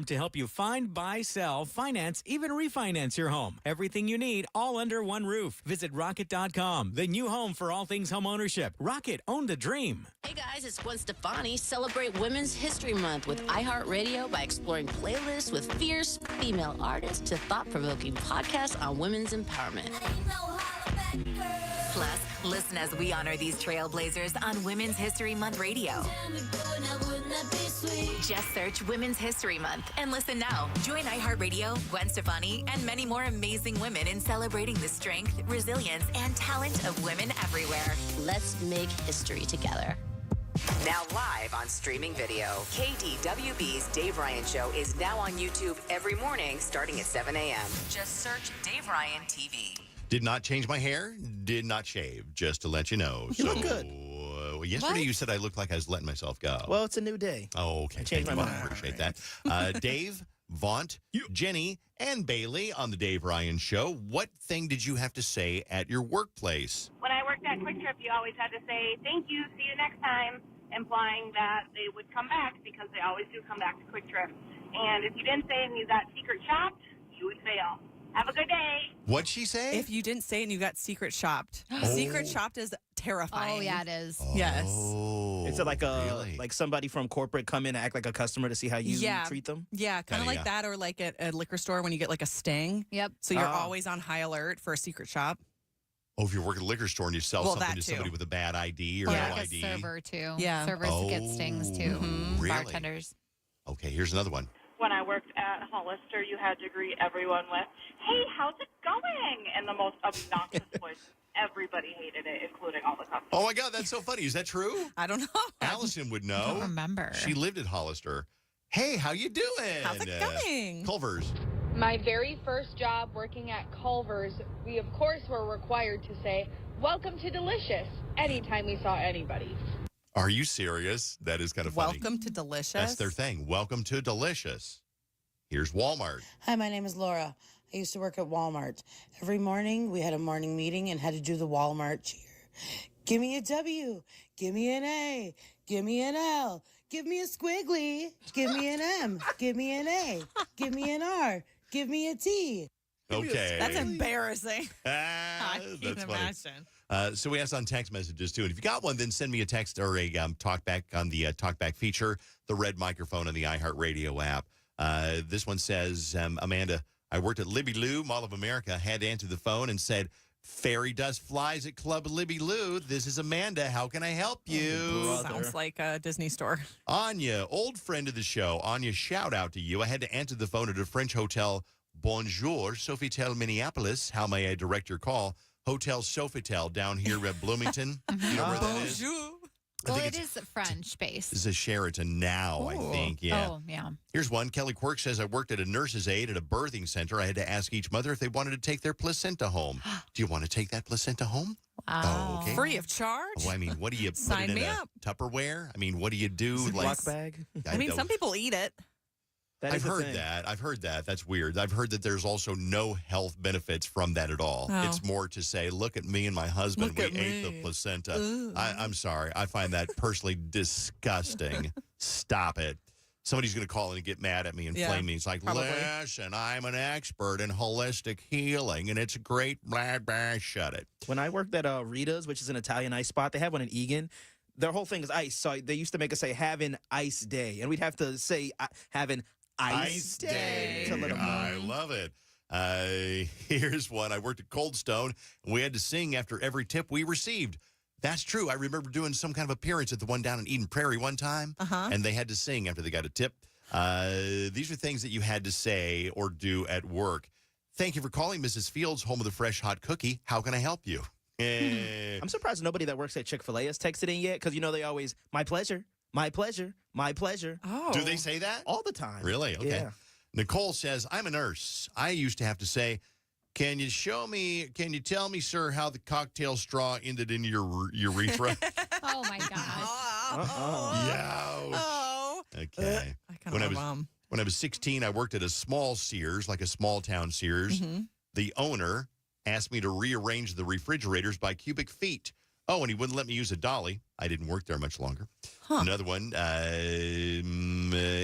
to help you find, buy, sell, finance, even refinance your home. Everything you need, all under one roof. Visit Rocket.com, the new home for all things home ownership. Rocket, own the dream. Hey guys, it's Gwen Stefani. Celebrate Women's History Month with iHeartRadio by exploring playlists with fierce female artists to thought-provoking podcasts on women's empowerment. Plus, listen as we honor these trailblazers on Women's History Month Radio. Just search Women's History Month and listen now. Join iHeartRadio, Gwen Stefani, and many more amazing women in celebrating the strength, resilience, and talent of women everywhere. Let's make history together. Now live on streaming video, KDWB's Dave Ryan Show is now on YouTube every morning starting at 7 a.m. Just search Dave Ryan TV. Did not change my hair, did not shave, just to let you know. You look good. Yesterday you said I looked like I was letting myself go. Well, it's a new day. Oh, okay. Changed my mind. I appreciate that. Dave, Vaunt, Jenny, and Bailey on the Dave Ryan Show. What thing did you have to say at your workplace? When I worked at Quick Trip, you always had to say, thank you, see you next time, implying that they would come back because they always do come back to Quick Trip. And if you didn't say and you got secret shopped, you would fail. Have a good day. What'd she say? If you didn't say it and you got secret shopped. Secret shopped is terrifying. Oh, yeah, it is. Yes. It's like really? like somebody from corporate come in and act like a customer to see how you treat them? Yeah, kind of like that, or like at a liquor store when you get like a sting. Yep. So you're always on high alert for a secret shop. Oh, if you work at a liquor store and you sell something to somebody with a bad ID or no like ID. a server, too. Yeah. Servers get stings, too. Really? Bartenders. Okay, here's another one. When I worked at Hollister, you had to greet everyone with, hey, how's it going? In the most obnoxious voice. Everybody hated it, including all the customers. Oh, my God, that's so funny. Is that true? I don't know. Allison would know. I don't remember. She lived at Hollister. Hey, how you doing? How's it going? Culver's. My very first job working at Culver's, we of course were required to say, welcome to Delicious, anytime we saw anybody. Are you serious? That is kind of funny. Welcome to Delicious. That's their thing. Welcome to Delicious. Here's Walmart. Hi, my name is Laura. I used to work at Walmart. Every morning, we had a morning meeting and had to do the Walmart cheer. Give me a W. Give me an A. Give me an L. Give me a squiggly. Give me an M. Give me an A. Give me an R. Give me a T. Okay. That's embarrassing. I can't imagine. So we asked on text messages, too. And if you got one, then send me a text or a talkback on the talkback feature, the red microphone on the iHeartRadio app. This one says, Amanda, I worked at Libby Lou, Mall of America, had to answer the phone and said, fairy dust flies at Club Libby Lou. This is Amanda. How can I help you? Sounds like a Disney store. Anya, old friend of the show. Anya, shout out to you. I had to answer the phone at a French hotel. Bonjour, Sofitel, Minneapolis. How may I direct your call? Hotel Sofitel down here at Bloomington. You know where that is? Bonjour. Well, it is French-based. This is a Sheraton now, I think. Yeah. Oh, yeah. Here's one. Kelly Quirk says, I worked at a nurse's aide at a birthing center. I had to ask each mother if they wanted to take their placenta home. Do you want to take that placenta home? Wow. Oh, okay. Free of charge? Oh, I mean, what do you put Sign it in me a up. Tupperware? I mean, what do you do? Ziploc bag? I mean, some people eat it. I've heard that. I've heard that. That's weird. I've heard that there's also no health benefits from that at all. Oh. It's more to say, look at me and my husband. Look We at ate me. the placenta. I'm sorry. I find that personally disgusting. Stop it. Somebody's going to call in and get mad at me and flame me. It's like, probably. listen, I'm an expert in holistic healing, and it's a great blah, blah, shut it. When I worked at Rita's, which is an Italian ice spot, they have one in Egan. Their whole thing is ice. So they used to make us say, have an ice day. And we'd have to say, have an ice day. To let them know. I love it. Here's one. I worked at Cold Stone, and we had to sing after every tip we received. That's true. I remember doing some kind of appearance at the one down in Eden Prairie one time, and they had to sing after they got a tip. These are things that you had to say or do at work. Thank you for calling, Mrs. Fields, home of the fresh hot cookie. How can I help you? I'm surprised nobody that works at Chick-fil-A has texted in yet, because they always, my pleasure, my pleasure, my pleasure. Oh. Do they say that? All the time. Really? Okay. Yeah. Nicole says, I'm a nurse. I used to have to say, can you tell me, sir, how the cocktail straw ended in your urethra? Oh, my gosh. Ouch. Oh. Okay. When I was 16, I worked at a small Sears, like a small town Sears. Mm-hmm. The owner asked me to rearrange the refrigerators by cubic feet. Oh, and he wouldn't let me use a dolly. I didn't work there much longer. Another one.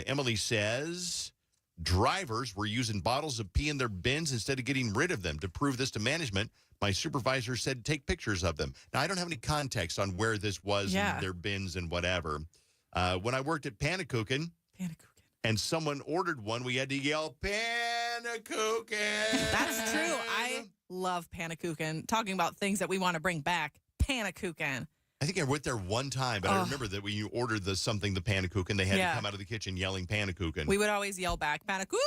Emily says, Drivers were using bottles of pee in their bins instead of getting rid of them. To prove this to management, my supervisor said take pictures of them. Now, I don't have any context on where this was in their bins and whatever. When I worked at Pannekuchen, and someone ordered one, we had to yell, Pannekuchen. That's true. I love Pannekuchen. Talking about things that we want to bring back, Pannekuchen. I think I went there one time, but I remember that when you ordered the Pannekuchen, they had to come out of the kitchen yelling Pannekuchen. We would always yell back, Pannekuchen.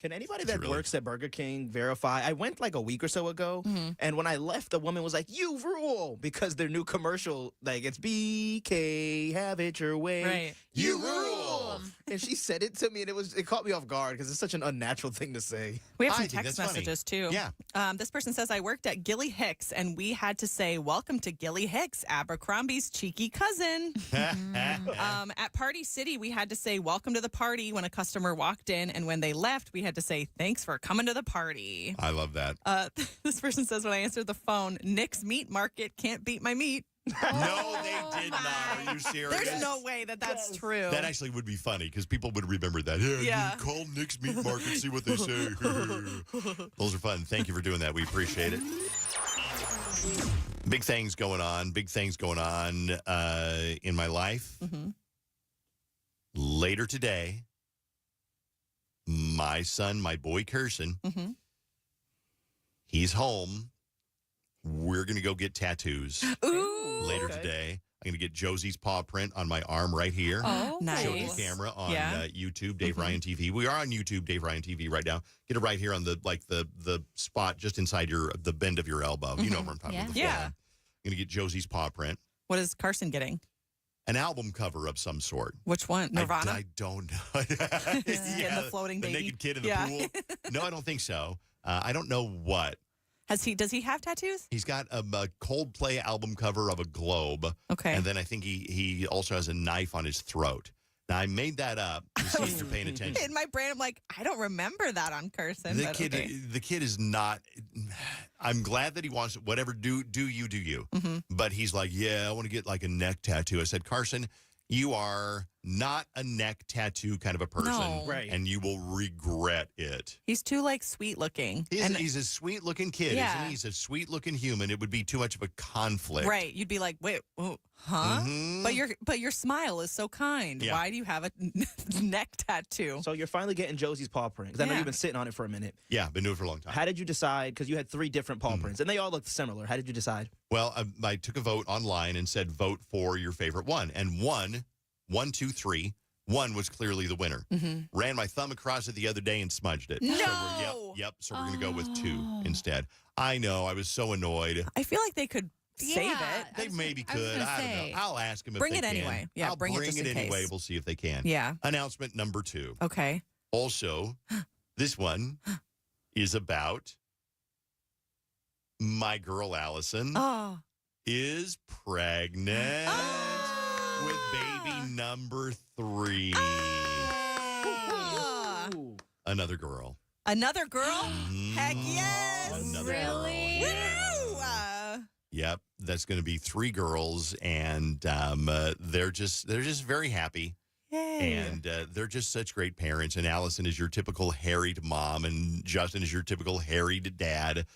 Can anybody that works at Burger King verify? I went like a week or so ago, and when I left, the woman was like, "You rule," because their new commercial, like, it's BK, have it your way. Right. You rule. And she said it to me, and it caught me off guard because it's such an unnatural thing to say. We have some text messages, too. Yeah. This person says, I worked at Gilly Hicks, and we had to say, welcome to Gilly Hicks, Abercrombie's cheeky cousin. At Party City, we had to say, welcome to the party when a customer walked in, and when they left, we had to say, thanks for coming to the party. I love that. This person says, when I answered the phone, Nick's Meat Market can't beat my meat. No, they did not. Are you serious? There's no way that's true. That actually would be funny because people would remember that. Yeah. You call Nick's Meat Market, see what they say. Those are fun. Thank you for doing that. We appreciate it. Big things going on in my life. Later today, my son, my boy Kirsten, he's home. We're going to go get tattoos. Ooh. Later today. I'm going to get Josie's paw print on my arm right here. Oh, nice. Show the camera on YouTube, Dave Ryan TV. We are on YouTube, Dave Ryan TV right now. Get it right here on the spot just inside the bend of your elbow. You know what I'm talking about. Yeah. I'm going to get Josie's paw print. What is Carson getting? An album cover of some sort. Which one? Nirvana? I don't know. Getting the floating baby. The naked kid in the pool. No, I don't think so. I don't know what. Does he have tattoos? He's got a Coldplay album cover of a globe. Okay. And then I think he also has a knife on his throat. Now, I made that up to see if you're paying attention. In my brain, I'm like, I don't remember that on Carson. The kid is not. I'm glad that he wants whatever. Do you. But he's like, yeah, I want to get like a neck tattoo. I said, Carson, you are not a neck tattoo kind of a person. No. Right. And you will regret it. He's too sweet looking. He's a sweet looking kid, isn't he? He's a sweet looking human. It would be too much of a conflict. Right. You'd be like, wait, huh? But your smile is so kind. Yeah. Why do you have a neck tattoo? So you're finally getting Josie's paw print, because I know you've been sitting on it for a minute. Yeah, been doing it for a long time. How did you decide? Because you had 3 different paw prints, and they all looked similar. How did you decide? Well, I took a vote online and said vote for your favorite one. And 1, 2, 3. 1 was clearly the winner. Ran my thumb across it the other day and smudged it. No. So we're going to go with 2 instead. I know. I was so annoyed. I feel like they could save it. They maybe could. I don't know. I'll ask them if bring they it can. anyway. Yeah, I'll bring it just in anyway. case. We'll see if they can. Yeah. Announcement number 2. Okay. Also, this one is about my girl Allison is pregnant with baby number 3. Another girl. Another girl? Heck yes. Another Really? girl. Yeah. Yep, that's going to be 3 girls, and they're just very happy. Yay. And they're just such great parents. And Allison is your typical harried mom, and Justin is your typical harried dad,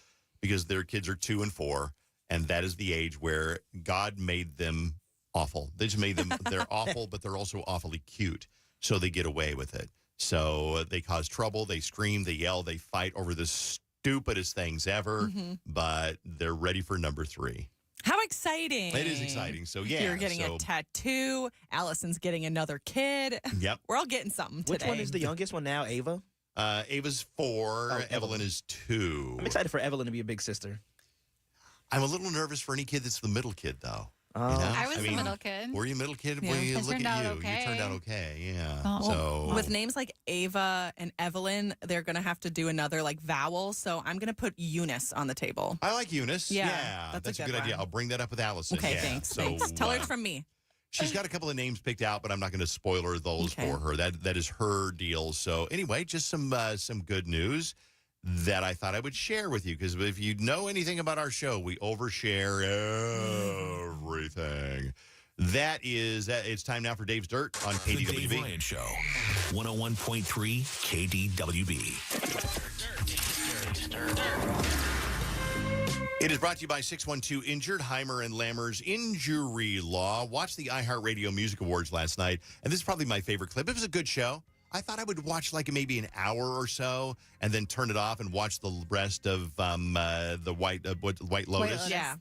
because their kids are 2 and 4, and that is the age where God made them awful. They just made them, they're awful, but they're also awfully cute, so they get away with it. So they cause trouble, they scream, they yell, they fight over the stupidest things ever, but they're ready for number 3. How exciting. It is exciting. So, yeah. You're getting a tattoo. Allison's getting another kid. Yep. We're all getting something today. Which one is the youngest one now, Ava? Ava's 4. Evelyn is 2. I'm excited for Evelyn to be a big sister. I'm a little nervous for any kid that's the middle kid, though. Oh. You know? I was the middle kid. Were you a middle kid? Yeah. Well, I look turned at out you. okay. You turned out okay, yeah. Oh. So With names like Ava and Evelyn, they're going to have to do another vowel. So I'm going to put Eunice on the table. I like Eunice. Yeah, that's a good idea. one. I'll bring that up with Allison. Okay, yeah. thanks. So, Thanks. Tell her it's from me. She's got a couple of names picked out, but I'm not going to spoiler those for her. That is her deal. So anyway, just some good news that I thought I would share with you, because if you know anything about our show, we overshare everything. It's time now for Dave's Dirt on KDWB. The Dave Ryan Show. 101.3 KDWB. It is brought to you by 612 Injured, Heimer and Lammer's Injury Law. Watched the iHeartRadio Music Awards last night, and this is probably my favorite clip. It was a good show. I thought I would watch like maybe an hour or so and then turn it off and watch the rest of the White Lotus. Yeah.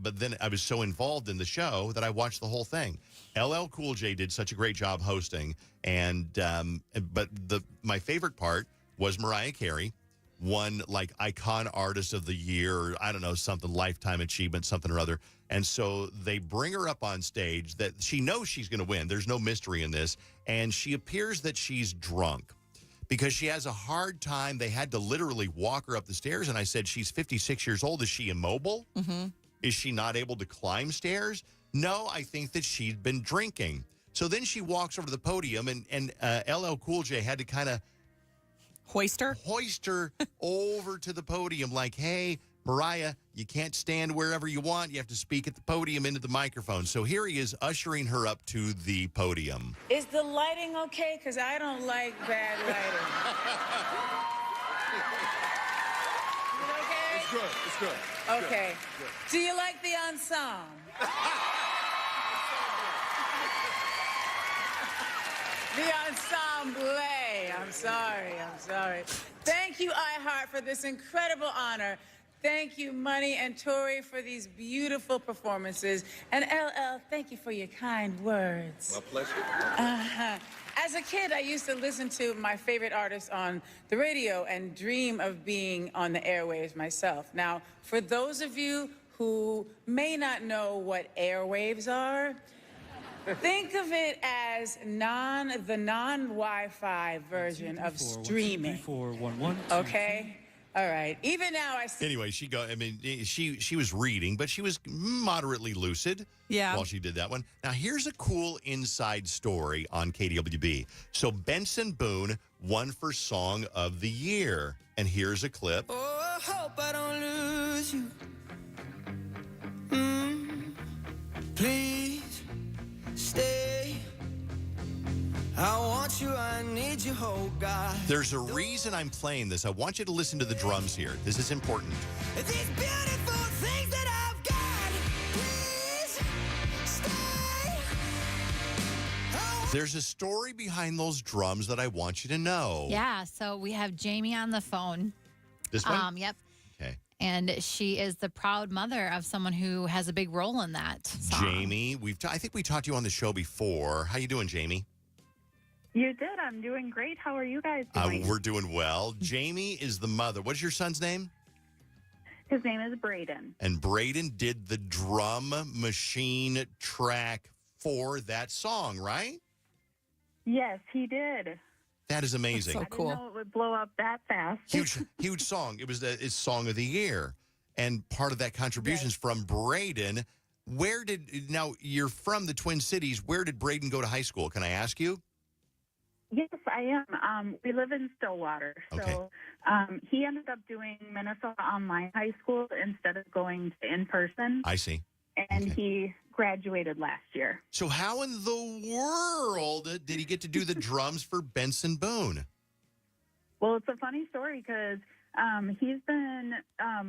But then I was so involved in the show that I watched the whole thing. LL Cool J did such a great job hosting, and but my favorite part was Mariah Carey won like Icon Artist of the Year, or I don't know, something, Lifetime Achievement, something or other. And so they bring her up on stage that she knows she's going to win. There's no mystery in this. And she appears that she's drunk because she has a hard time. They had to literally walk her up the stairs. And I said, she's 56 years old. Is she immobile? Mm-hmm. Is she not able to climb stairs? No, I think that she'd been drinking. So then she walks over to the podium, and LL Cool J had to kind of hoist her over to the podium like, hey, Mariah, you can't stand wherever you want. You have to speak at the podium into the microphone. So here he is ushering her up to the podium. Is the lighting okay? Because I don't like bad lighting. Is it okay? It's good. It's good. Okay. Good. Do you like the ensemble? The ensemble. I'm sorry. Thank you, iHeart, for this incredible honor. Thank you, Money and Tori, for these beautiful performances. And LL, thank you for your kind words. My pleasure. As a kid, I used to listen to my favorite artists on the radio and dream of being on the airwaves myself. Now, for those of you who may not know what airwaves are, think of it as the non-Wi-Fi version of streaming. 1, 2, 3, 4, 1, 1, 2, okay? All right. Even now, Anyway, she was reading, but she was moderately lucid while she did that one. Now, here's a cool inside story on KDWB. So Benson Boone won for Song of the Year. And here's a clip. Oh, I hope I don't lose you. Please stay. I want you, I need you, oh God. There's a reason I'm playing this. I want you to listen to the drums here. This is important. These beautiful things that I've got, please stay. There's a story behind those drums that I want you to know. Yeah, so we have Jamie on the phone. This one? Yep. Okay. And she is the proud mother of someone who has a big role in that song. Jamie, I think we talked to you on the show before. How you doing, Jamie? You did. I'm doing great. How are you guys doing? We're doing well. Jamie is the mother. What's your son's name? His name is Braden. And Braden did the drum machine track for that song, right? Yes, he did. That is amazing. That's so cool. I didn't know it would blow up that fast. Huge song. It was his Song of the Year. And part of that contribution is from Braden. Now, you're from the Twin Cities. Where did Braden go to high school? Can I ask you? Yes, I am. We live in Stillwater. So he ended up doing Minnesota Online High School instead of going to in-person. I see. And he graduated last year. So how in the world did he get to do the drums for Benson Boone? Well, it's a funny story because he's been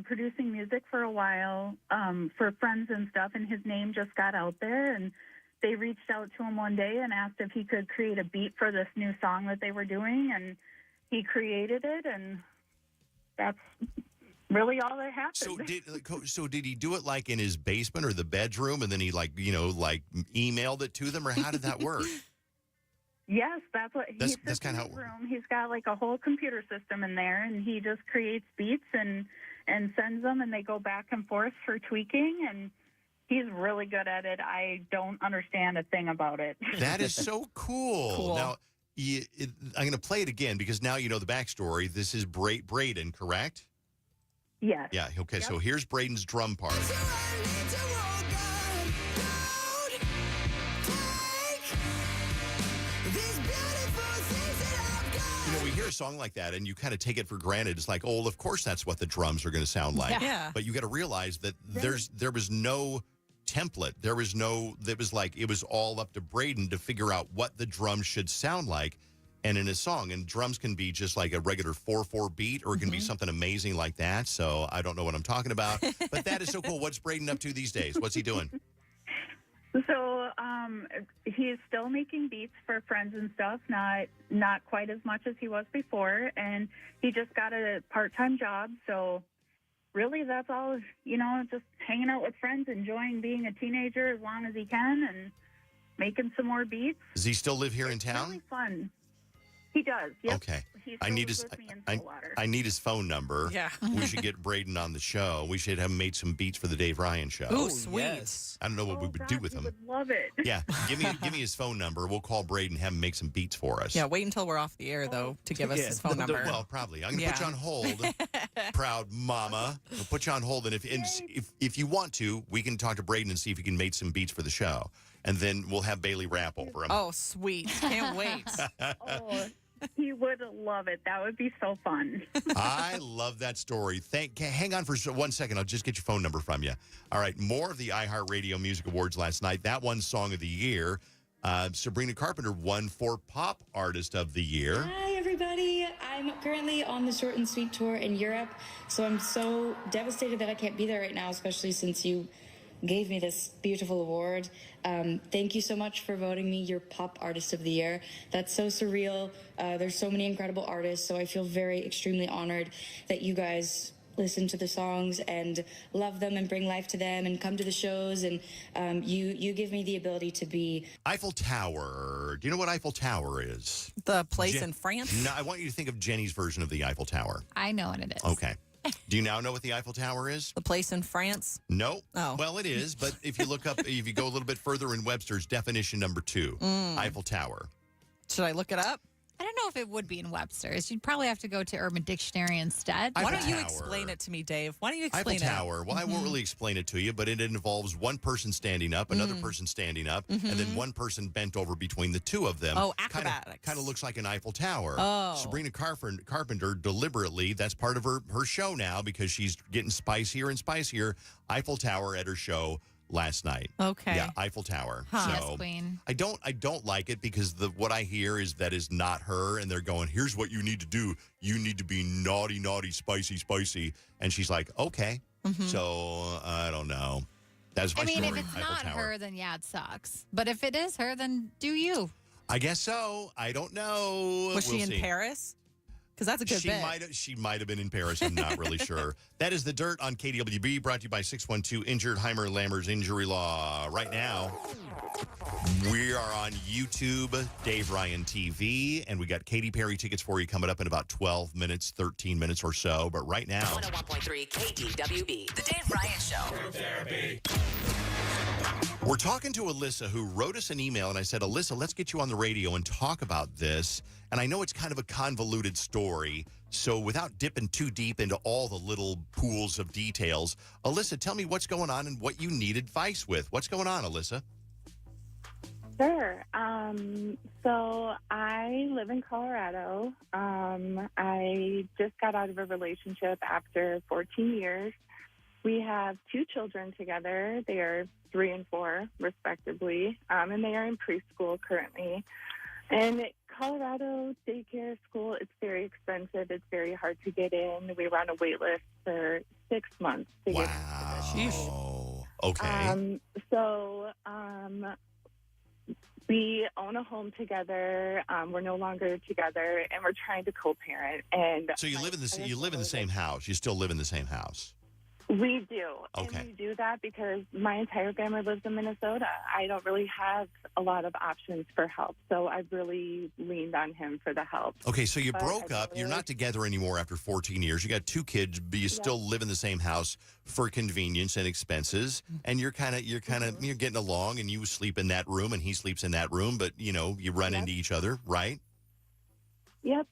producing music for a while for friends and stuff, and his name just got out there, and they reached out to him one day and asked if he could create a beat for this new song that they were doing, and he created it, and that's really all that happened. So did he do it like in his basement or the bedroom, and then he emailed it to them, or how did that work? Yes, that's what that's kind of how it works. He's got like a whole computer system in there, and he just creates beats and sends them, and they go back and forth for tweaking, and he's really good at it. I don't understand a thing about it. That is so cool. Now, I'm going to play it again because now you know the backstory. This is Braden, correct? Yes. Yeah, okay, so here's Braden's drum part. We hear a song like that and you kind of take it for granted. It's like, oh, of course that's what the drums are going to sound like. Yeah. But you got to realize that there was no template. It was all up to Braden to figure out what the drums should sound like. and in a song. And drums can be just like a regular 4/4 beat, or it can be something amazing like that. So I don't know what I'm talking about, but that is so cool. What's Braden up to these days? What's he doing? So he's still making beats for friends and stuff, not quite as much as he was before, and he just got a part-time job. So really, that's all, just hanging out with friends, enjoying being a teenager as long as he can, and making some more beats. Does he still live here in town? Really fun. He does. Yep. Okay. He I need lives his with me in Stillwater. I need his phone number. Yeah. We should get Braden on the show. We should have him make some beats for the Dave Ryan show. Ooh, sweet. Yes. I don't know what we would do with him. Would love it. Yeah, give me his phone number. We'll call Braden and have him make some beats for us. Yeah, wait until we're off the air, though, to give us his phone number. Well, probably. I'm going to put you on hold, proud mama. I'll put you on hold, and if you want to, we can talk to Braden and see if he can make some beats for the show, and then we'll have Bailey rap over him. Oh, sweet. Can't wait. He would love it. That would be so fun. I love that story. Hang on for 1 second. I'll just get your phone number from you. All right, more of the iHeartRadio Music Awards last night. That won Song of the Year. Sabrina Carpenter won for Pop Artist of the Year. Hi, everybody. I'm currently on the Short and Sweet tour in Europe, so I'm so devastated that I can't be there right now, especially since you gave me this beautiful award. Thank you so much for voting me your Pop Artist of the Year. That's so surreal. There's so many incredible artists, so I feel extremely honored that you guys listen to the songs and love them and bring life to them and come to the shows, and you give me the ability to be... Eiffel Tower. Do you know what Eiffel Tower is? The place in France? No, I want you to think of Jenny's version of the Eiffel Tower. I know what it is. Okay. Do you now know what the Eiffel Tower is? The place in France? No. Oh. Well, it is, but if you look up, if you go a little bit further in Webster's definition number 2, Eiffel Tower. Should I look it up? I don't know if it would be in Webster's. You'd probably have to go to Urban Dictionary instead. Why don't you explain it to me, Dave? Why don't you explain Eiffel Tower. Well, I won't really explain it to you, but it involves one person standing up, another person standing up, and then one person bent over between the two of them. Oh, acrobatics. Kind of looks like an Eiffel Tower. Oh. Sabrina Carpenter deliberately, that's part of her show now because she's getting spicier and spicier. Eiffel Tower at her show last night. Okay. Yeah, Eiffel Tower. Huh. So Yes, Queen. I don't like it because what I hear is that is not her, and they're going, here's what you need to do. You need to be naughty, naughty, spicy, spicy. And she's like, okay. So I don't know. That's my story. If it's Eiffel not Tower. her, then yeah, it sucks. But if it is her, then do you. I guess so. I don't know. Was she We'll in see. Paris? Because that's a good bet. She might have been in Paris. I'm not really sure. That is The Dirt on KDWB, brought to you by 612 Injured Heimer Lammer's Injury Law. Right now, we are on YouTube, Dave Ryan TV, and we got Katy Perry tickets for you coming up in about 12 minutes, 13 minutes or so. But right now... 101.3 KDWB, The Dave Ryan Show. Therapy. We're talking to Alyssa, who wrote us an email, and I said, Alyssa, let's get you on the radio and talk about this. And I know it's kind of a convoluted story, so without dipping too deep into all the little pools of details, Alyssa, tell me what's going on and what you need advice with. What's going on, Alyssa? Sure. So I live in Colorado. I just got out of a relationship after 14 years. We have 2 children together. They are 3 and 4, respectively, and they are in preschool currently. And Colorado daycare school, it's very expensive. It's very hard to get in. We were on a wait list for 6 months to get into the Okay. We own a home together. We're no longer together, and we're trying to co-parent. And So you live in the same house. You still live in the same house. We do. Okay. And we do that because my entire family lives in Minnesota. I don't really have a lot of options for help, so I've really leaned on him for the help. Okay, so you But broke up. You're not together anymore after 14 years. You got 2 kids, but you still live in the same house for convenience and expenses. And you're getting along, and you sleep in that room, and he sleeps in that room. But you run into each other, right? Yep.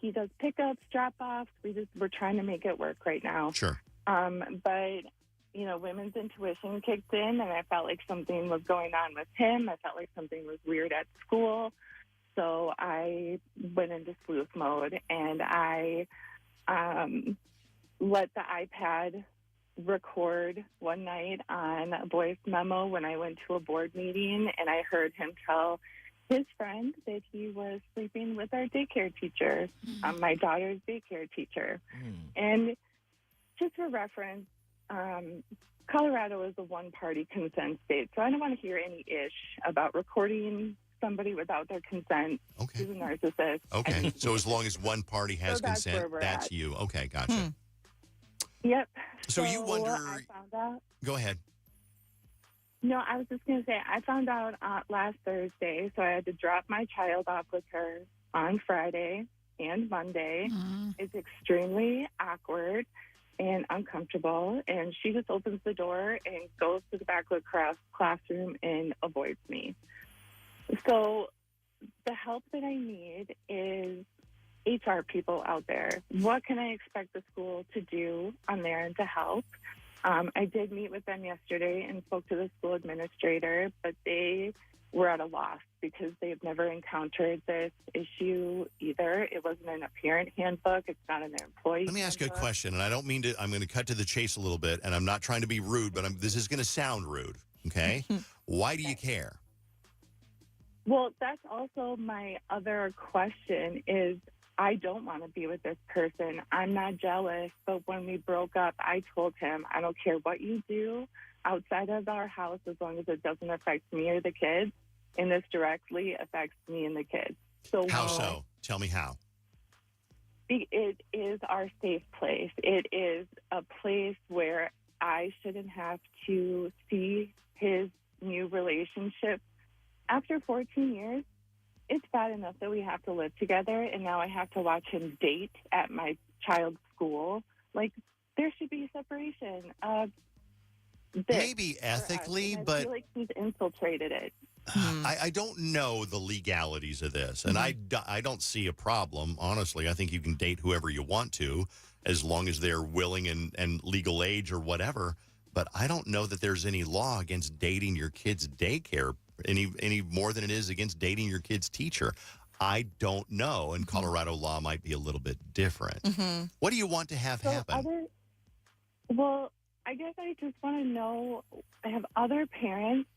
He does pickups, drop-offs. We're trying to make it work right now. Sure. But, women's intuition kicked in, and I felt like something was going on with him. I felt like something was weird at school. So I went into sleuth mode, and I let the iPad record one night on a voice memo when I went to a board meeting, and I heard him tell his friend that he was sleeping with our daycare teacher, my daughter's daycare teacher. And just for reference, Colorado is a one-party consent state, so I don't want to hear any ish about recording somebody without their consent. Okay. Who's a narcissist. Okay. So as long as one party has that's consent, where we're that's at. you. Okay, gotcha. Yep. So you wonder... I found out. Go ahead. No, I was just going to say, I found out last Thursday, so I had to drop my child off with her on Friday and Monday. It's extremely awkward and uncomfortable, and she just opens the door and goes to the back of the classroom and avoids me. So the help that I need is HR people out there. What can I expect the school to do on their end to help? I did meet with them yesterday and spoke to the school administrator, but they were at a loss because they've never encountered this issue either. It wasn't in a parent handbook. It's not in their employee Let me ask you a handbook. question, and I don't mean to, I'm going to cut to the chase a little bit, and I'm not trying to be rude, but this is going to sound rude, okay? Why do you care? Well, that's also my other question is I don't want to be with this person. I'm not jealous, but when we broke up, I told him, I don't care what you do outside of our house as long as it doesn't affect me or the kids, and this directly affects me and the kids. So How so? Tell me how. It is our safe place. It is a place where I shouldn't have to see his new relationship. After 14 years, it's bad enough that we have to live together, and now I have to watch him date at my child's school. Like, there should be separation. Maybe ethically, I but feel like he's infiltrated it. I don't know the legalities of this, and I don't see a problem. Honestly, I think you can date whoever you want to as long as they're willing and legal age or whatever. But I don't know that there's any law against dating your kid's daycare any more than it is against dating your kid's teacher. I don't know, and Colorado law might be a little bit different. What do you want to have happen? Well, I guess I just want to know, have other parents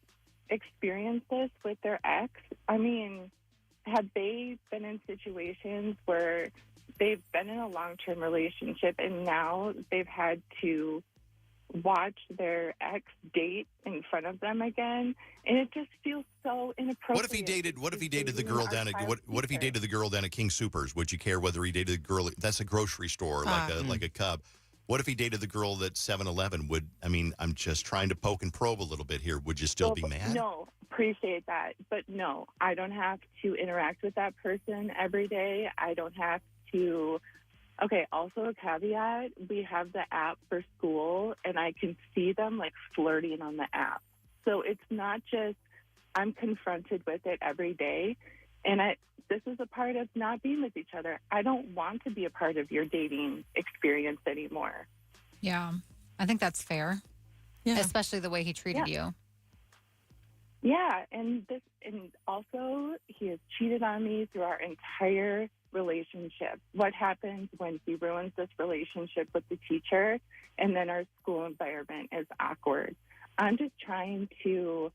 experienced this with their ex? I mean, have they been in situations where they've been in a long-term relationship and now they've had to watch their ex date in front of them again, and it just feels so inappropriate. What if he dated the girl down at what if he dated the girl down at King Soopers? Would you care whether he dated the girl? That's a grocery store, like a Cub. What if he dated the girl at 7-Eleven? I'm just trying to poke and probe a little bit here. Would you still be mad? No, appreciate that, but no, I don't have to interact with that person every day. I don't have to. Okay, also a caveat, we have the app for school, and I can see them, like, flirting on the app. So it's not just I'm confronted with it every day, and this is a part of not being with each other. I don't want to be a part of your dating experience anymore. Yeah, I think that's fair, especially the way he treated you. Yeah, and also he has cheated on me through our entire relationship. What happens when he ruins this relationship with the teacher and then our school environment is awkward? I'm just trying to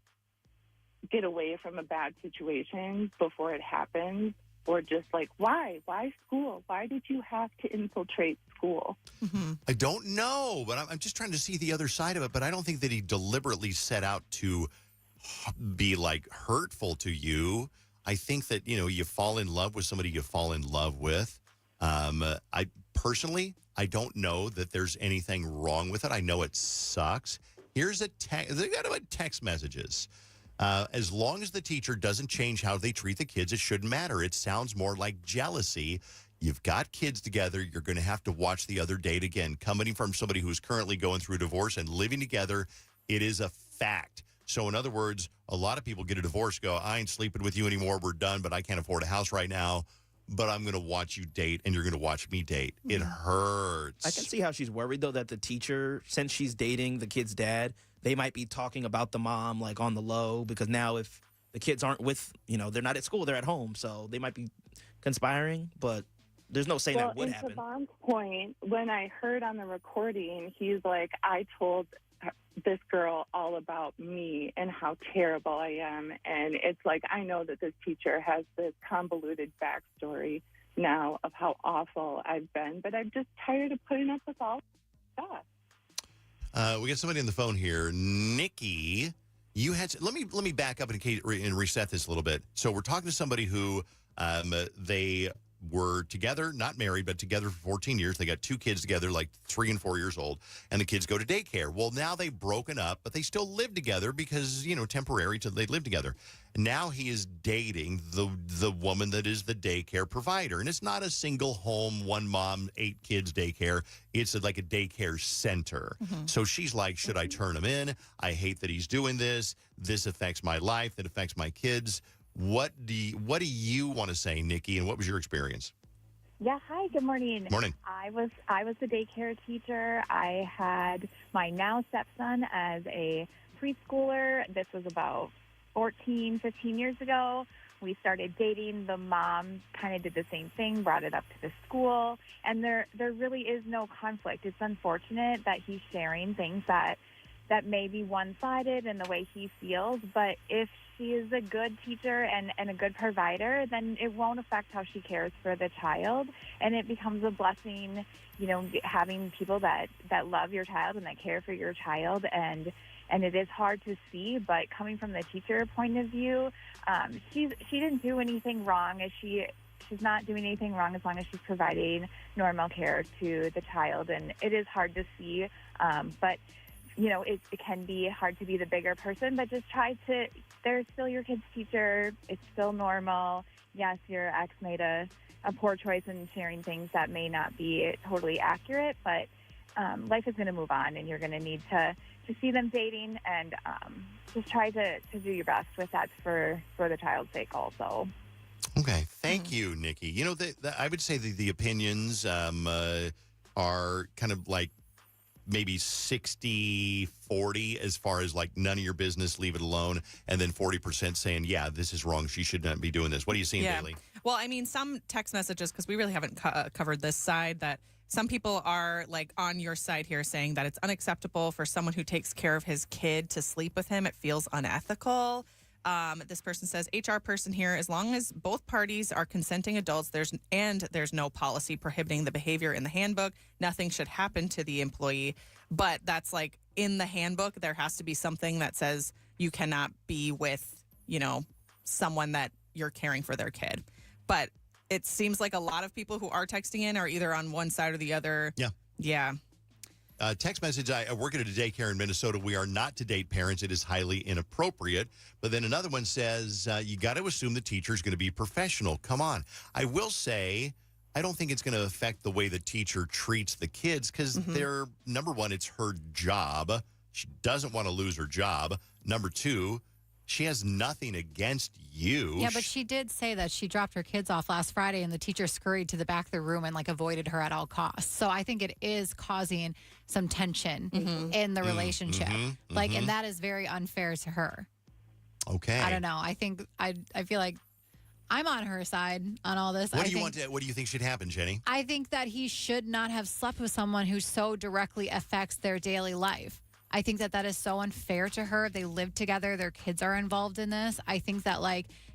get away from a bad situation before it happens, or just like, why school? Why did you have to infiltrate school? I don't know, but I'm just trying to see the other side of it. But I don't think that he deliberately set out to be like hurtful to you. I think that, you fall in love with somebody you fall in love with. I personally, I don't know that there's anything wrong with it. I know it sucks. Here's they got about text messages. As long as the teacher doesn't change how they treat the kids, it shouldn't matter. It sounds more like jealousy. You've got kids together. You're going to have to watch the other date again. Coming from somebody who's currently going through a divorce and living together, it is a fact. So in other words, a lot of people get a divorce, go, I ain't sleeping with you anymore. We're done, but I can't afford a house right now. But I'm going to watch you date, and you're going to watch me date. It hurts. I can see how she's worried, though, that the teacher, since she's dating the kid's dad, they might be talking about the mom, like, on the low, because now if the kids aren't with, they're not at school, they're at home, so they might be conspiring, but there's no saying that would happen. To Vaughn's point, when I heard on the recording, he's like, I told this girl all about me and how terrible I am. And it's like, I know that this teacher has this convoluted backstory now of how awful I've been, but I'm just tired of putting up with all stuff. We got somebody on the phone here. Nikki, you had let me back up and reset this a little bit. So we're talking to somebody who they were together, not married, but together for 14 years. They got 2 kids together, like 3 and 4 years old, and the kids go to daycare. Well, now they've broken up, but they still live together because, temporary till they live together. Now he is dating the woman that is the daycare provider. And it's not a single home, 1 mom, 8 kids daycare. It's like a daycare center. Mm-hmm. So she's like, should I turn him in? I hate that he's doing this. This affects my life. It affects my kids. What do you want to say, Nikki, and what was your experience? Yeah, hi, good morning. Morning. I was a daycare teacher. I had my now stepson as a preschooler. This was about 15 years ago. We started dating. The mom kind of did the same thing, brought it up to the school, and there really is no conflict. It's unfortunate that he's sharing things that may be one-sided in the way he feels, but if she is a good teacher and a good provider, then it won't affect how she cares for the child, and it becomes a blessing, having people that love your child and that care for your child, and it is hard to see, but coming from the teacher point of view, she didn't do anything wrong. She's not doing anything wrong as long as she's providing normal care to the child, and it is hard to see, but it can be hard to be the bigger person, but just they're still your kid's teacher. It's still normal. Yes, your ex made a poor choice in sharing things that may not be totally accurate, but life is going to move on, and you're going to need to see them dating, and just try to do your best with that for the child's sake also. Okay. Thank you, Nikki. I would say the opinions are kind of like maybe 60-40 as far as like none of your business, leave it alone, and then 40% saying, yeah, this is wrong. She should not be doing this. What are you seeing, Bailey? Well, I mean, some text messages, because we really haven't covered this side, that some people are like on your side here saying that it's unacceptable for someone who takes care of his kid to sleep with him. It feels unethical. This person says, HR person here, as long as both parties are consenting adults, there's no policy prohibiting the behavior in the handbook, nothing should happen to the employee. But that's like in the handbook, there has to be something that says you cannot be with, someone that you're caring for their kid. But it seems like a lot of people who are texting in are either on one side or the other. Yeah. Yeah. Text message, I work at a daycare in Minnesota. We are not to date parents. It is highly inappropriate. But then another one says, you got to assume the teacher is going to be professional. Come on. I will say, I don't think it's going to affect the way the teacher treats the kids because they're, number one, it's her job. She doesn't want to lose her job. Number 2, she has nothing against you. Yeah, but she did say that she dropped her kids off last Friday and the teacher scurried to the back of the room and avoided her at all costs. So I think it is causing some tension in the relationship. And that is very unfair to her. Okay. I don't know. I think I feel like I'm on her side on all this. What do you think should happen, Jenny? I think that he should not have slept with someone who so directly affects their daily life. I think that is so unfair to her. They live together. Their kids are involved in this. I think that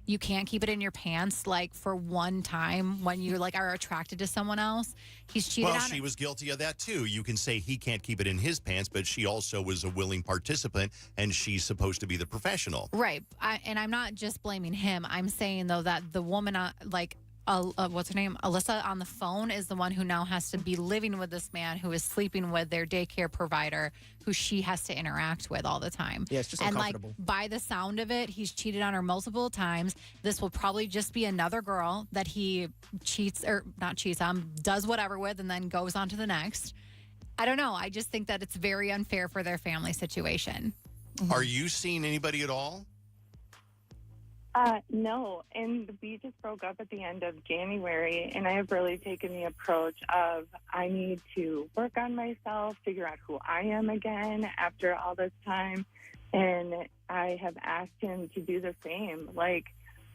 you can't keep it in your pants for one time when you are attracted to someone else. He's cheated on her. Well, she was guilty of that too. You can say he can't keep it in his pants, but she also was a willing participant and she's supposed to be the professional. Right. And I'm not just blaming him. I'm saying though that the woman what's her name? Alyssa on the phone is the one who now has to be living with this man who is sleeping with their daycare provider who she has to interact with all the time. Yeah, it's just uncomfortable. By the sound of it, he's cheated on her multiple times. This will probably just be another girl that he does whatever with and then goes on to the next. I don't know. I just think that it's very unfair for their family situation. Are you seeing anybody at all? No, and we just broke up at the end of January, and I have really taken the approach of I need to work on myself, figure out who I am again after all this time, and I have asked him to do the same,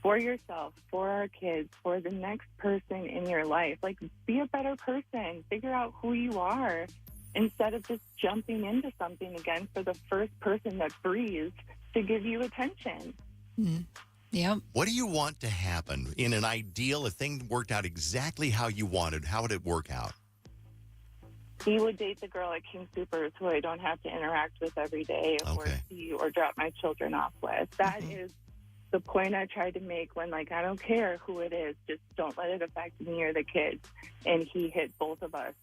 for yourself, for our kids, for the next person in your life. Be a better person, figure out who you are, instead of just jumping into something again for the first person that breathes to give you attention. Yep. What do you want to happen in an ideal, if things worked out exactly how you wanted, how would it work out? He would date the girl at King Soopers who I don't have to interact with every day or see or drop my children off with. That is the point I tried to make when, like, I don't care who it is, just don't let it affect me or the kids. And he hit both of us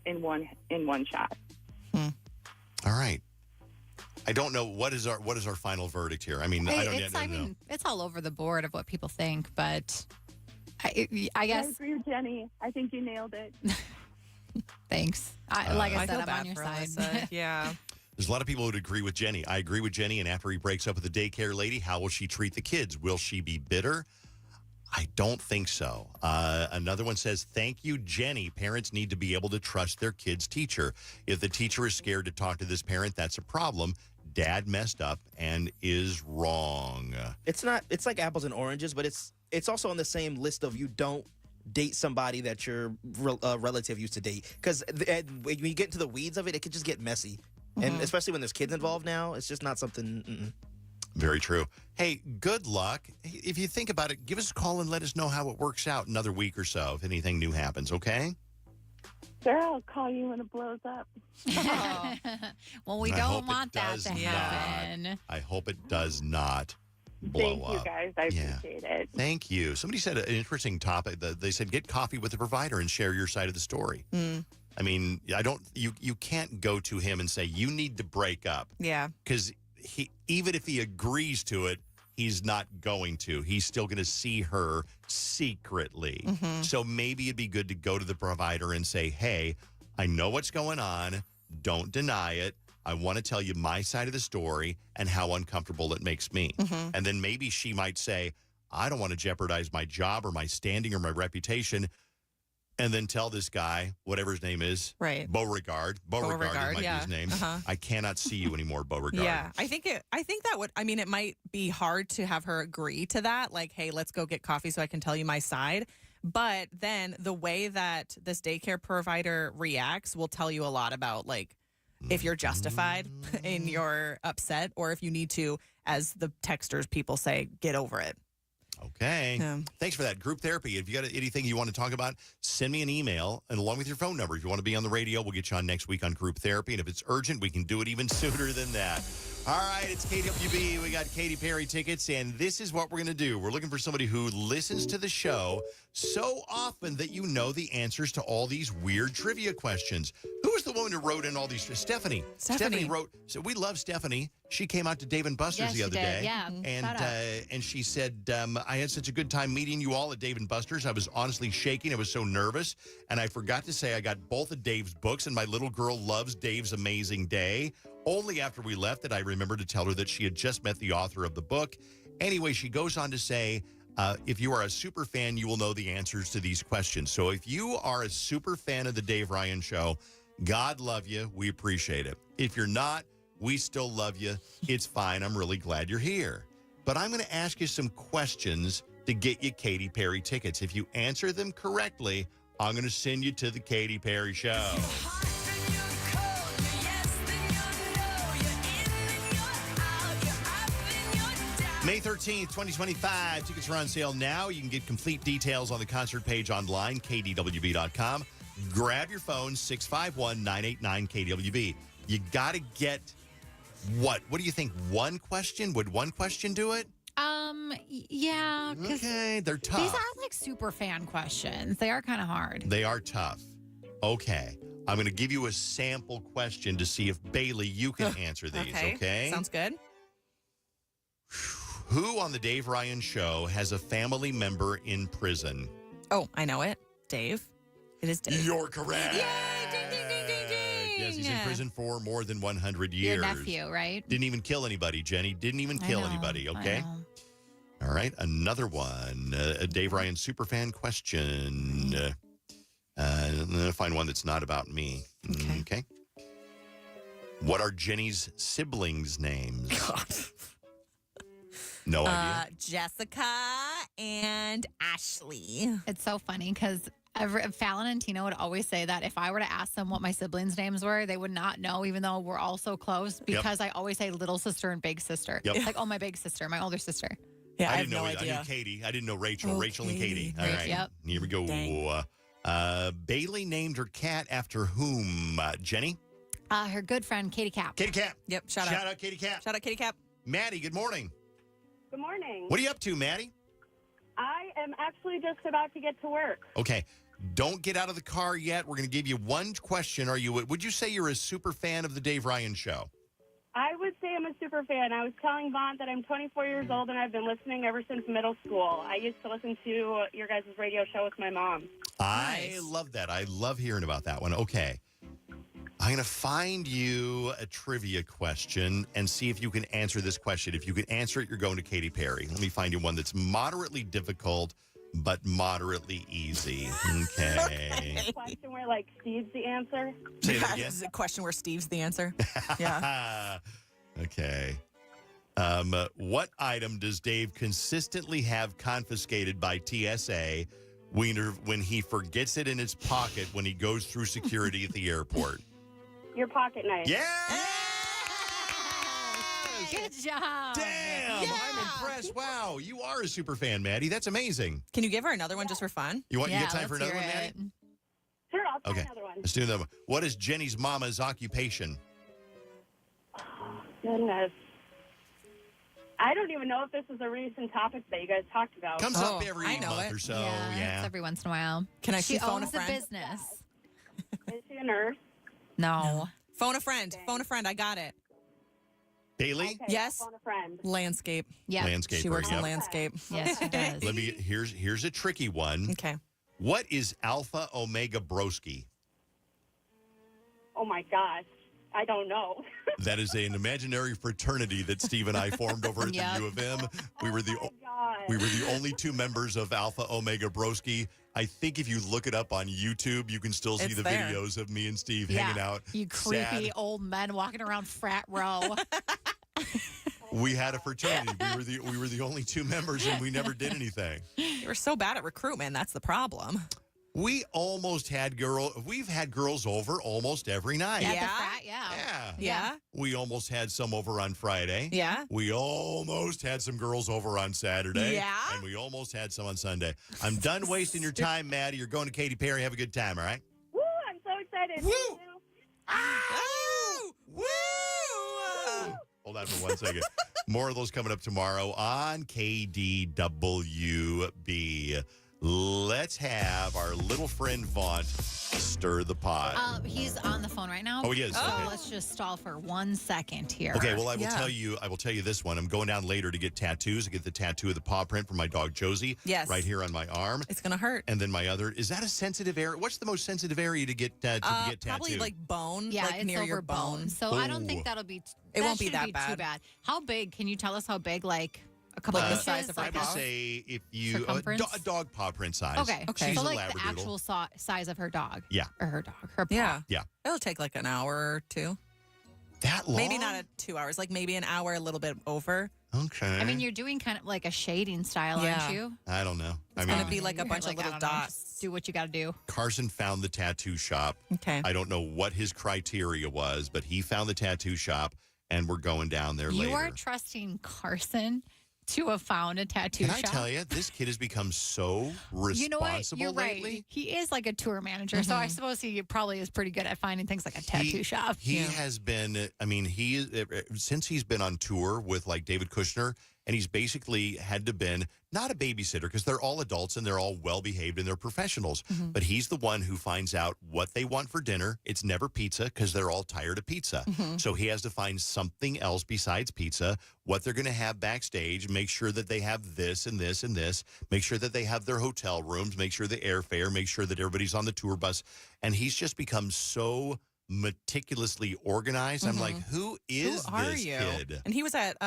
in one shot. All right. I don't know what is our final verdict here. I mean, I don't know. It's all over the board of what people think, but I guess I agree with Jenny. I think you nailed it. Thanks. Like I said, feel I'm bad on your for side. Alyssa. Yeah. There's a lot of people who would agree with Jenny. I agree with Jenny. And after he breaks up with the daycare lady, how will she treat the kids? Will she be bitter? I don't think so. Another one says, thank you, Jenny. Parents need to be able to trust their kid's teacher. If the teacher is scared to talk to this parent, that's a problem. Dad messed up and is wrong. It's like apples and oranges, but it's also on the same list of you don't date somebody that your relative used to date. Because when you get into the weeds of it, it could just get messy. And especially when there's kids involved now, it's just not something... Very true. Hey, good luck. If you think about it, give us a call and let us know how it works out another week or so if anything new happens, okay? Sure, I'll call you when it blows up. Well, we don't want that to happen. I hope it does not blow up. Thank you, guys. I appreciate it. Thank you. Somebody said an interesting topic. They said get coffee with the provider and share your side of the story. I mean, you can't go to him and say, you need to break up. Yeah. Because even if he agrees to it, he's not going to. He's still going to see her secretly. So maybe it'd be good to go to the provider and say, hey, I know what's going on. Don't deny it. I want to tell you my side of the story and how uncomfortable it makes me. And then maybe she might say, I don't want to jeopardize my job or my standing or my reputation. And then tell this guy, whatever his name is, Beauregard. Beauregard might be his name. I cannot see you anymore, Beauregard. Yeah, I think that would. I mean, it might be hard to have her agree to that. Like, hey, let's go get coffee so I can tell you my side. But then the way that this daycare provider reacts will tell you a lot about, like, if you're justified in your upset or if you need to, as the texters people say, get over it. Okay. Thanks for that. Group therapy. If you got anything you want to talk about, send me an email and along with your phone number. If you want to be on the radio, we'll get you on next week on group therapy. And if it's urgent, we can do it even sooner than that. All right, it's KDWB. We got Katy Perry tickets, and this is what we're going to do. We're looking for somebody who listens to the show so often that you know the answers to all these weird trivia questions. Who was the woman who wrote in all these? Stephanie. Stephanie wrote. So we love Stephanie. She came out to Dave & Buster's the other day. Yeah. And she said, I had such a good time meeting you all at Dave & Buster's. I was honestly shaking. I was so nervous. And I forgot to say I got both of Dave's books, and my little girl loves Dave's Amazing Day. Only after we left did I remember to tell her that she had just met the author of the book. Anyway, she goes on to say, if you are a super fan, you will know the answers to these questions. So if you are a super fan of the Dave Ryan Show, God love you. We appreciate it. If you're not, we still love you. It's fine. I'm really glad you're here. But I'm going to ask you some questions to get you Katy Perry tickets. If you answer them correctly, I'm going to send you to the Katy Perry Show. May 13th, 2025. Tickets are on sale now. You can get complete details on the concert page online, KDWB.com. Grab your phone, 651-989-KDWB. You got to get what? What do you think? One question? Would one question do it? Yeah. Okay, they're tough. These are like super fan questions. They are kind of hard. They are tough. Okay. I'm going to give you a sample question to see if, Bailey, you can answer these, okay? Sounds good. Who on the Dave Ryan Show has a family member in prison? Oh, I know it. Dave. It is Dave. You're correct. Yay! Ding, ding, ding, ding, ding. Yes, he's in prison for more than 100 years. Your nephew, right? Didn't even kill anybody, Jenny. Didn't even kill anybody, okay? All right, another one. A Dave Ryan superfan question. I'm going to find one that's not about me. Okay. What are Jenny's siblings' names? God. No idea. Jessica and Ashley. It's so funny because Fallon and Tina would always say that if I were to ask them what my siblings' names were, they would not know, even though we're all so close, because I always say little sister and big sister. Yep. Like, oh, my big sister, my older sister. Yeah, I didn't have no know idea. I knew Katy. I didn't know Rachel. Oh, Rachel and Katy. All Katy. right. Yep. Here we go. Bailey named her cat after whom? Jenny? Her good friend, Katy Cap. Katy Cap. Yep. Shout out Katy Cap. Shout out Katy Cap. Maddie, good morning. Good morning. What are you up to, Maddie? I am actually just about to get to work. Okay. Don't get out of the car yet. We're going to give you one question. Would you say you're a super fan of the Dave Ryan Show? I would say I'm a super fan. I was telling Vaughn that I'm 24 years old and I've been listening ever since middle school. I used to listen to your guys' radio show with my mom. I love that. I love hearing about that one. Okay. I'm going to find you a trivia question and see if you can answer this question. If you can answer it, you're going to Katy Perry. Let me find you one that's moderately difficult, but moderately easy. Okay. A question where, like, Steve's the answer? Say that again. This is a question where Steve's the answer. Yeah. Okay. What item does Dave consistently have confiscated by TSA when he forgets it in his pocket when he goes through security at the airport? Your pocket knife. Yeah. Good job. Damn, I'm impressed. Wow, you are a super fan, Maddie. That's amazing. Can you give her another one just for fun? You get time for another one, Maddie? Sure, I'll try Okay. another one. Let's do another one. What is Jenny's mama's occupation? Goodness. I don't even know if this is a recent topic that you guys talked about. Comes up every month or so. Yeah, it's every once in a while. Can I she phone a owns the friend? business. Is she a nurse? No. Phone a friend. Phone a friend. I got it. Bailey? Okay, Yes. Phone a friend. Landscape. Yeah. Landscaper, She works in yep. landscape. Yes, she does. Here's a tricky one. Okay. What is Alpha Omega Broski? Oh, my gosh. I don't know. That is an imaginary fraternity that Steve and I formed over at the U of M. We were the only two members of Alpha Omega Broski. I think if you look it up on YouTube, you can still see It's the there. videos of me and Steve Yeah. hanging out. You creepy sad. old men walking around frat row. We had a fraternity. We were the only two members, and we never did anything. You were so bad at recruitment. That's the problem. We almost had We've had girls over almost every night. At the frat, yeah. Yeah. We almost had some over on Friday. Yeah. We almost had some girls over on Saturday. Yeah. And we almost had some on Sunday. I'm done wasting your time, Maddie. You're going to Katy Perry. Have a good time, all right? Woo, I'm so excited. Woo! Thank you. Woo! Hold on for 1 second. More of those coming up tomorrow on KDWB. Let's have our little friend Vaughn stir the pot. He's on the phone right now. Oh, he is? So Okay. let's just stall for 1 second here. Okay, well, I will tell you this one. I'm going down later to get tattoos. I get the tattoo of the paw print from my dog Josie. Yes. Right here on my arm. It's going to hurt. And then my other, is that a sensitive area? What's the most sensitive area to get tattooed? Probably like bone, Yeah, like it's near over your bone. So I don't think that'll be. It won't be shouldn't that too bad. How big? Can you tell us how big? Like a couple Like the inches? size of her I would dog? say if you, Circumference? a dog paw print size. Okay. She's So a like Labradoodle. the actual size of her dog. Yeah. Or her dog. Her paw. Yeah. Yeah. It'll take like an hour or two. That long? Maybe not 2 hours, like maybe an hour, a little bit over. Okay. I mean, you're doing kind of like a shading style, Yeah. aren't you? I don't know. It's going to be like a bunch of Like, I little don't know, dots. just do what you got to do. Carson found the tattoo shop. Okay. I don't know what his criteria was, but he found the tattoo shop, and we're going down there later. You are trusting Carson to have found a tattoo Can shop. I tell you, this kid has become so responsible You know what? You're lately. right. He is like a tour manager, so I suppose he probably is pretty good at finding things like a tattoo shop. He has been, I mean, since he's been on tour with like David Kushner, and he's basically had to been not a babysitter because they're all adults and they're all well behaved and they're professionals. But he's the one who finds out what they want for dinner. It's never pizza because they're all tired of pizza. So he has to find something else besides pizza, what they're going to have backstage, make sure that they have this and this and this, make sure that they have their hotel rooms, make sure the airfare, make sure that everybody's on the tour bus. And he's just become so meticulously organized. I'm like, who is this kid? And he was at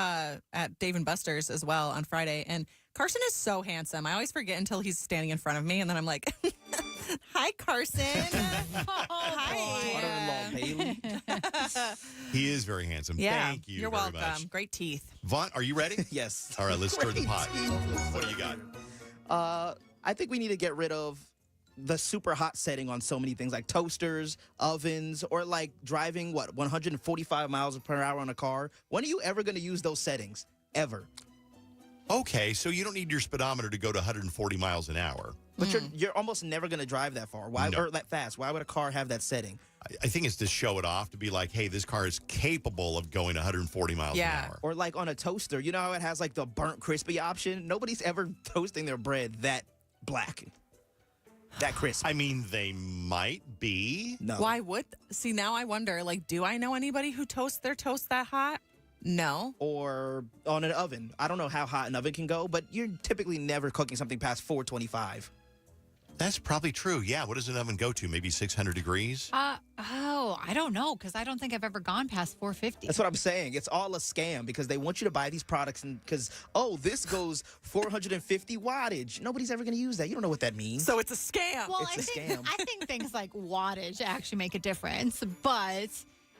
Dave and Buster's as well on Friday. And Carson is so handsome. I always forget until he's standing in front of me, and then I'm like, "Hi, Carson." Daughter-in-law Bailey. He is very handsome. Yeah, Thank you you're very welcome. much. Great teeth. Vaughn, are you ready? Yes. All right, let's stir the pot. What do you got? I think we need to get rid of the super hot setting on so many things like toasters, ovens, or like driving, 145 miles per hour on a car. When are you ever going to use those settings? Ever. Okay, so you don't need your speedometer to go to 140 miles an hour. But you're almost never going to drive that far. Or that fast? Why would a car have that setting? I think it's to show it off, to be like, hey, this car is capable of going 140 miles an hour. Or like on a toaster. You know how it has like the burnt crispy option? Nobody's ever toasting their bread that black. That crisp. I mean, they might be. No. Why would? See, now I wonder, like, do I know anybody who toasts their toast that hot? No. Or on an oven. I don't know how hot an oven can go, but you're typically never cooking something past 425. That's probably true. Yeah. What does an oven go to? Maybe 600 degrees? I don't know, because I don't think I've ever gone past 450. That's what I'm saying. It's all a scam because they want you to buy these products because, this goes 450 wattage. Nobody's ever going to use that. You don't know what that means. So it's a scam. Well, It's a scam. I think things like wattage actually make a difference, but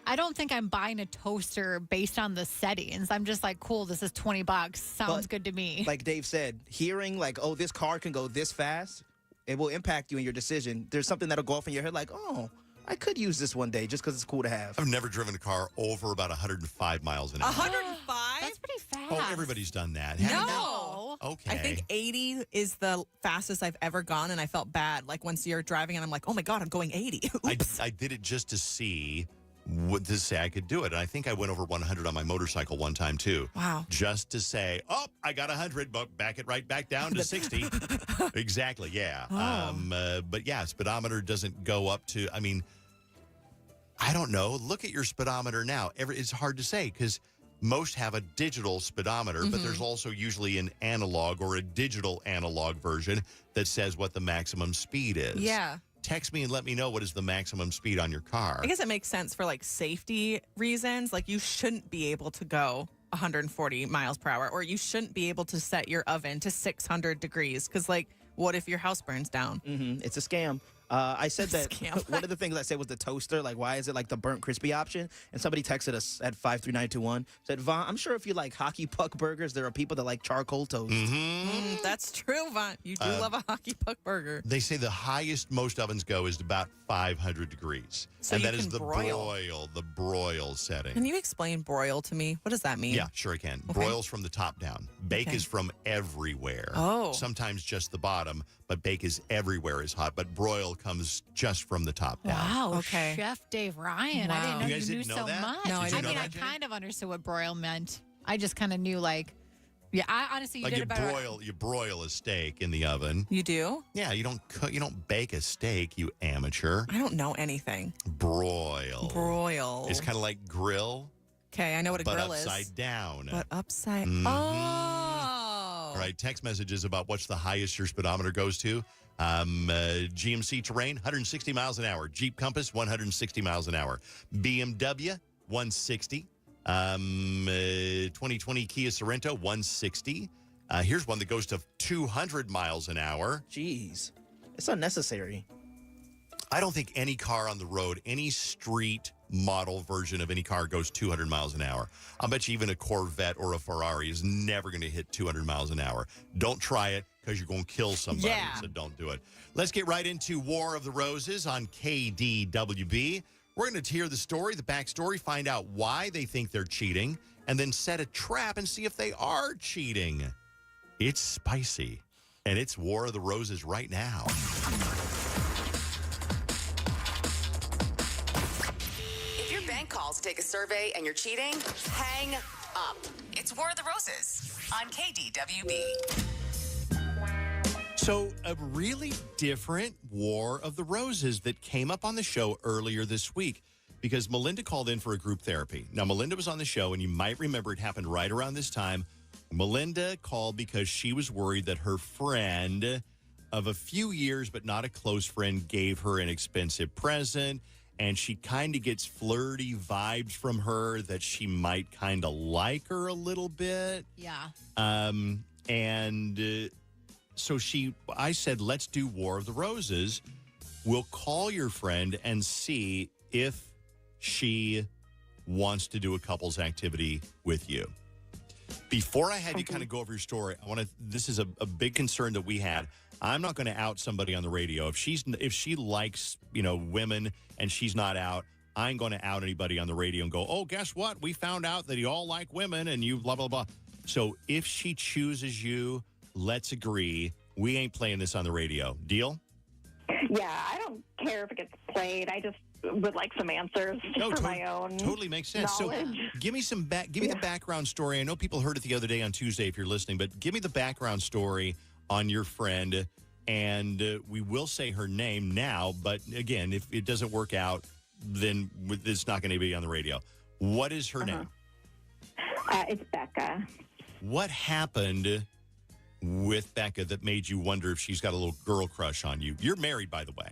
I don't think I'm buying a toaster based on the settings. I'm just like, cool, this is $20. Sounds good to me. Like Dave said, hearing like, this car can go this fast, it will impact you in your decision. There's something that'll go off in your head like, I could use this one day just because it's cool to have. I've never driven a car over about 105 miles an hour. 105? That's pretty fast. Oh, everybody's done that. No. Okay. I think 80 is the fastest I've ever gone, and I felt bad. Like once you're driving, and I'm like, oh my God, I'm going 80. I did it just to see what to say I could do it. And I think I went over 100 on my motorcycle one time too. Wow. Just to say, I got 100, but back it right back down to 60. Exactly, yeah. But yeah, speedometer doesn't go up to, I don't know. Look at your speedometer now. It's hard to say because most have a digital speedometer, but there's also usually an analog or a digital analog version that says what the maximum speed is. Yeah. Text me and let me know what is the maximum speed on your car. I guess it makes sense for like safety reasons. Like you shouldn't be able to go 140 miles per hour, or you shouldn't be able to set your oven to 600 degrees. Because like, what if your house burns down? It's a scam. I said that one of the things I said was the toaster. Like, why is it like the burnt crispy option? And somebody texted us at 53921. Said, Vaughn, I'm sure if you like hockey puck burgers, there are people that like charcoal toast. That's true, Vaughn. You do love a hockey puck burger. They say the highest most ovens go is about 500 degrees. So and you that is can the broil. broil setting. Can you explain broil to me? What does that mean? Yeah, sure I can. Okay. Broil's from the top down. Bake is from everywhere. Oh. Sometimes just the bottom, but bake is everywhere is hot. But broil comes just from the top down. Wow, Okay. Chef Dave Ryan. I didn't know You guys you knew didn't know so that? much. No, I didn't. I mean, know I that, Jenny? kind of understood what broil meant. I just kind of knew, like, I honestly, you Like did you it better. broil a steak in the oven. You do? Yeah, you don't bake a steak, you amateur. I don't know anything. Broil. Broil. It's kind of like grill, Okay, I know what a but grill is. upside down. But upside. Mhm. Oh. All right, text messages about what's the highest your speedometer goes to. GMC Terrain, 160 miles an hour. Jeep Compass, 160 miles an hour. BMW, 160. 2020 Kia Sorento, 160. Here's one that goes to 200 miles an hour. Jeez. It's unnecessary. I don't think any car on the road, any street model version of any car goes 200 miles an hour. I'll bet you even a Corvette or a Ferrari is never going to hit 200 miles an hour. Don't try it because you're going to kill somebody. Yeah. So don't do it. Let's get right into War of the Roses on KDWB. We're going to hear the story, the backstory, find out why they think they're cheating, and then set a trap and see if they are cheating. It's spicy, and it's War of the Roses right now. If your bank calls to take a survey and you're cheating, hang up. It's War of the Roses on KDWB. So a really different War of the Roses that came up on the show earlier this week because Melinda called in for a group therapy. Now, Melinda was on the show, and you might remember it happened right around this time. Melinda called because she was worried that her friend of a few years, but not a close friend, gave her an expensive present, and she kind of gets flirty vibes from her that she might kind of like her a little bit. Yeah. So I said, let's do War of the Roses. We'll call your friend and see if she wants to do a couples activity with you. Before I had you kind of go over your story, this is a big concern that we had. I'm not going to out somebody on the radio. If she likes, women and she's not out, I ain't going to out anybody on the radio and go, oh, guess what? We found out that you all like women and you blah, blah, blah. So if she chooses you, let's agree. We ain't playing this on the radio. Deal? Yeah, I don't care if it gets played. I just would like some answers for my own Totally makes sense. knowledge. So give me the background story. I know people heard it the other day on Tuesday if you're listening, but give me the background story on your friend. And we will say her name now, but again, if it doesn't work out, then it's not going to be on the radio. What is her name? It's Becca. What happened with Becca that made you wonder if she's got a little girl crush on you? You're married, by the way.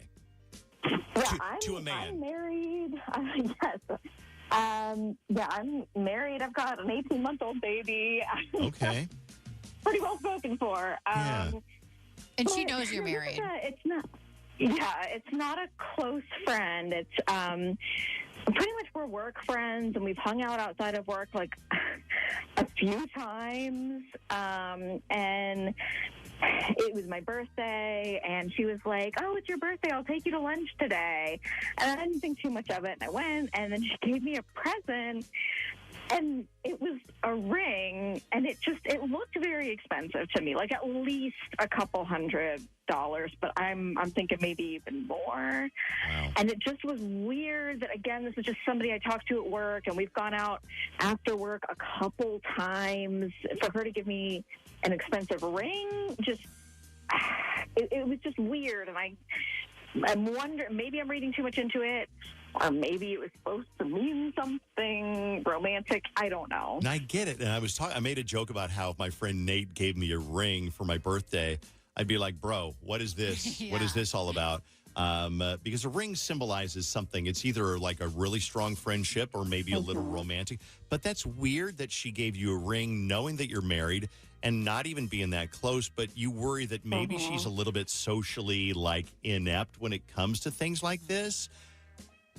To a man. I'm married. Yes. I'm married. I've got an 18-month-old baby. Okay. Pretty well spoken for. And she knows you're married. It's not a close friend. It's pretty much we're work friends, and we've hung out outside of work like a few times. And it was my birthday, and she was like, oh, it's your birthday. I'll take you to lunch today. And I didn't think too much of it, and I went, and then she gave me a present. And it was a ring, and it looked very expensive to me, like at least a couple $100, but I'm thinking maybe even more. Wow. And it just was weird that, again, this is just somebody I talked to at work, and we've gone out after work a couple times. For her to give me an expensive ring, it was just weird, and I'm wondering, maybe I'm reading too much into it, or maybe it was supposed to mean something romantic. I don't know. And I get it. And I made a joke about how if my friend Nate gave me a ring for my birthday, I'd be like, bro, what is this? Yeah. What is this all about? Because a ring symbolizes something. It's either like a really strong friendship or maybe a little romantic. But that's weird that she gave you a ring knowing that you're married and not even being that close, but you worry that maybe she's a little bit socially inept when it comes to things like this.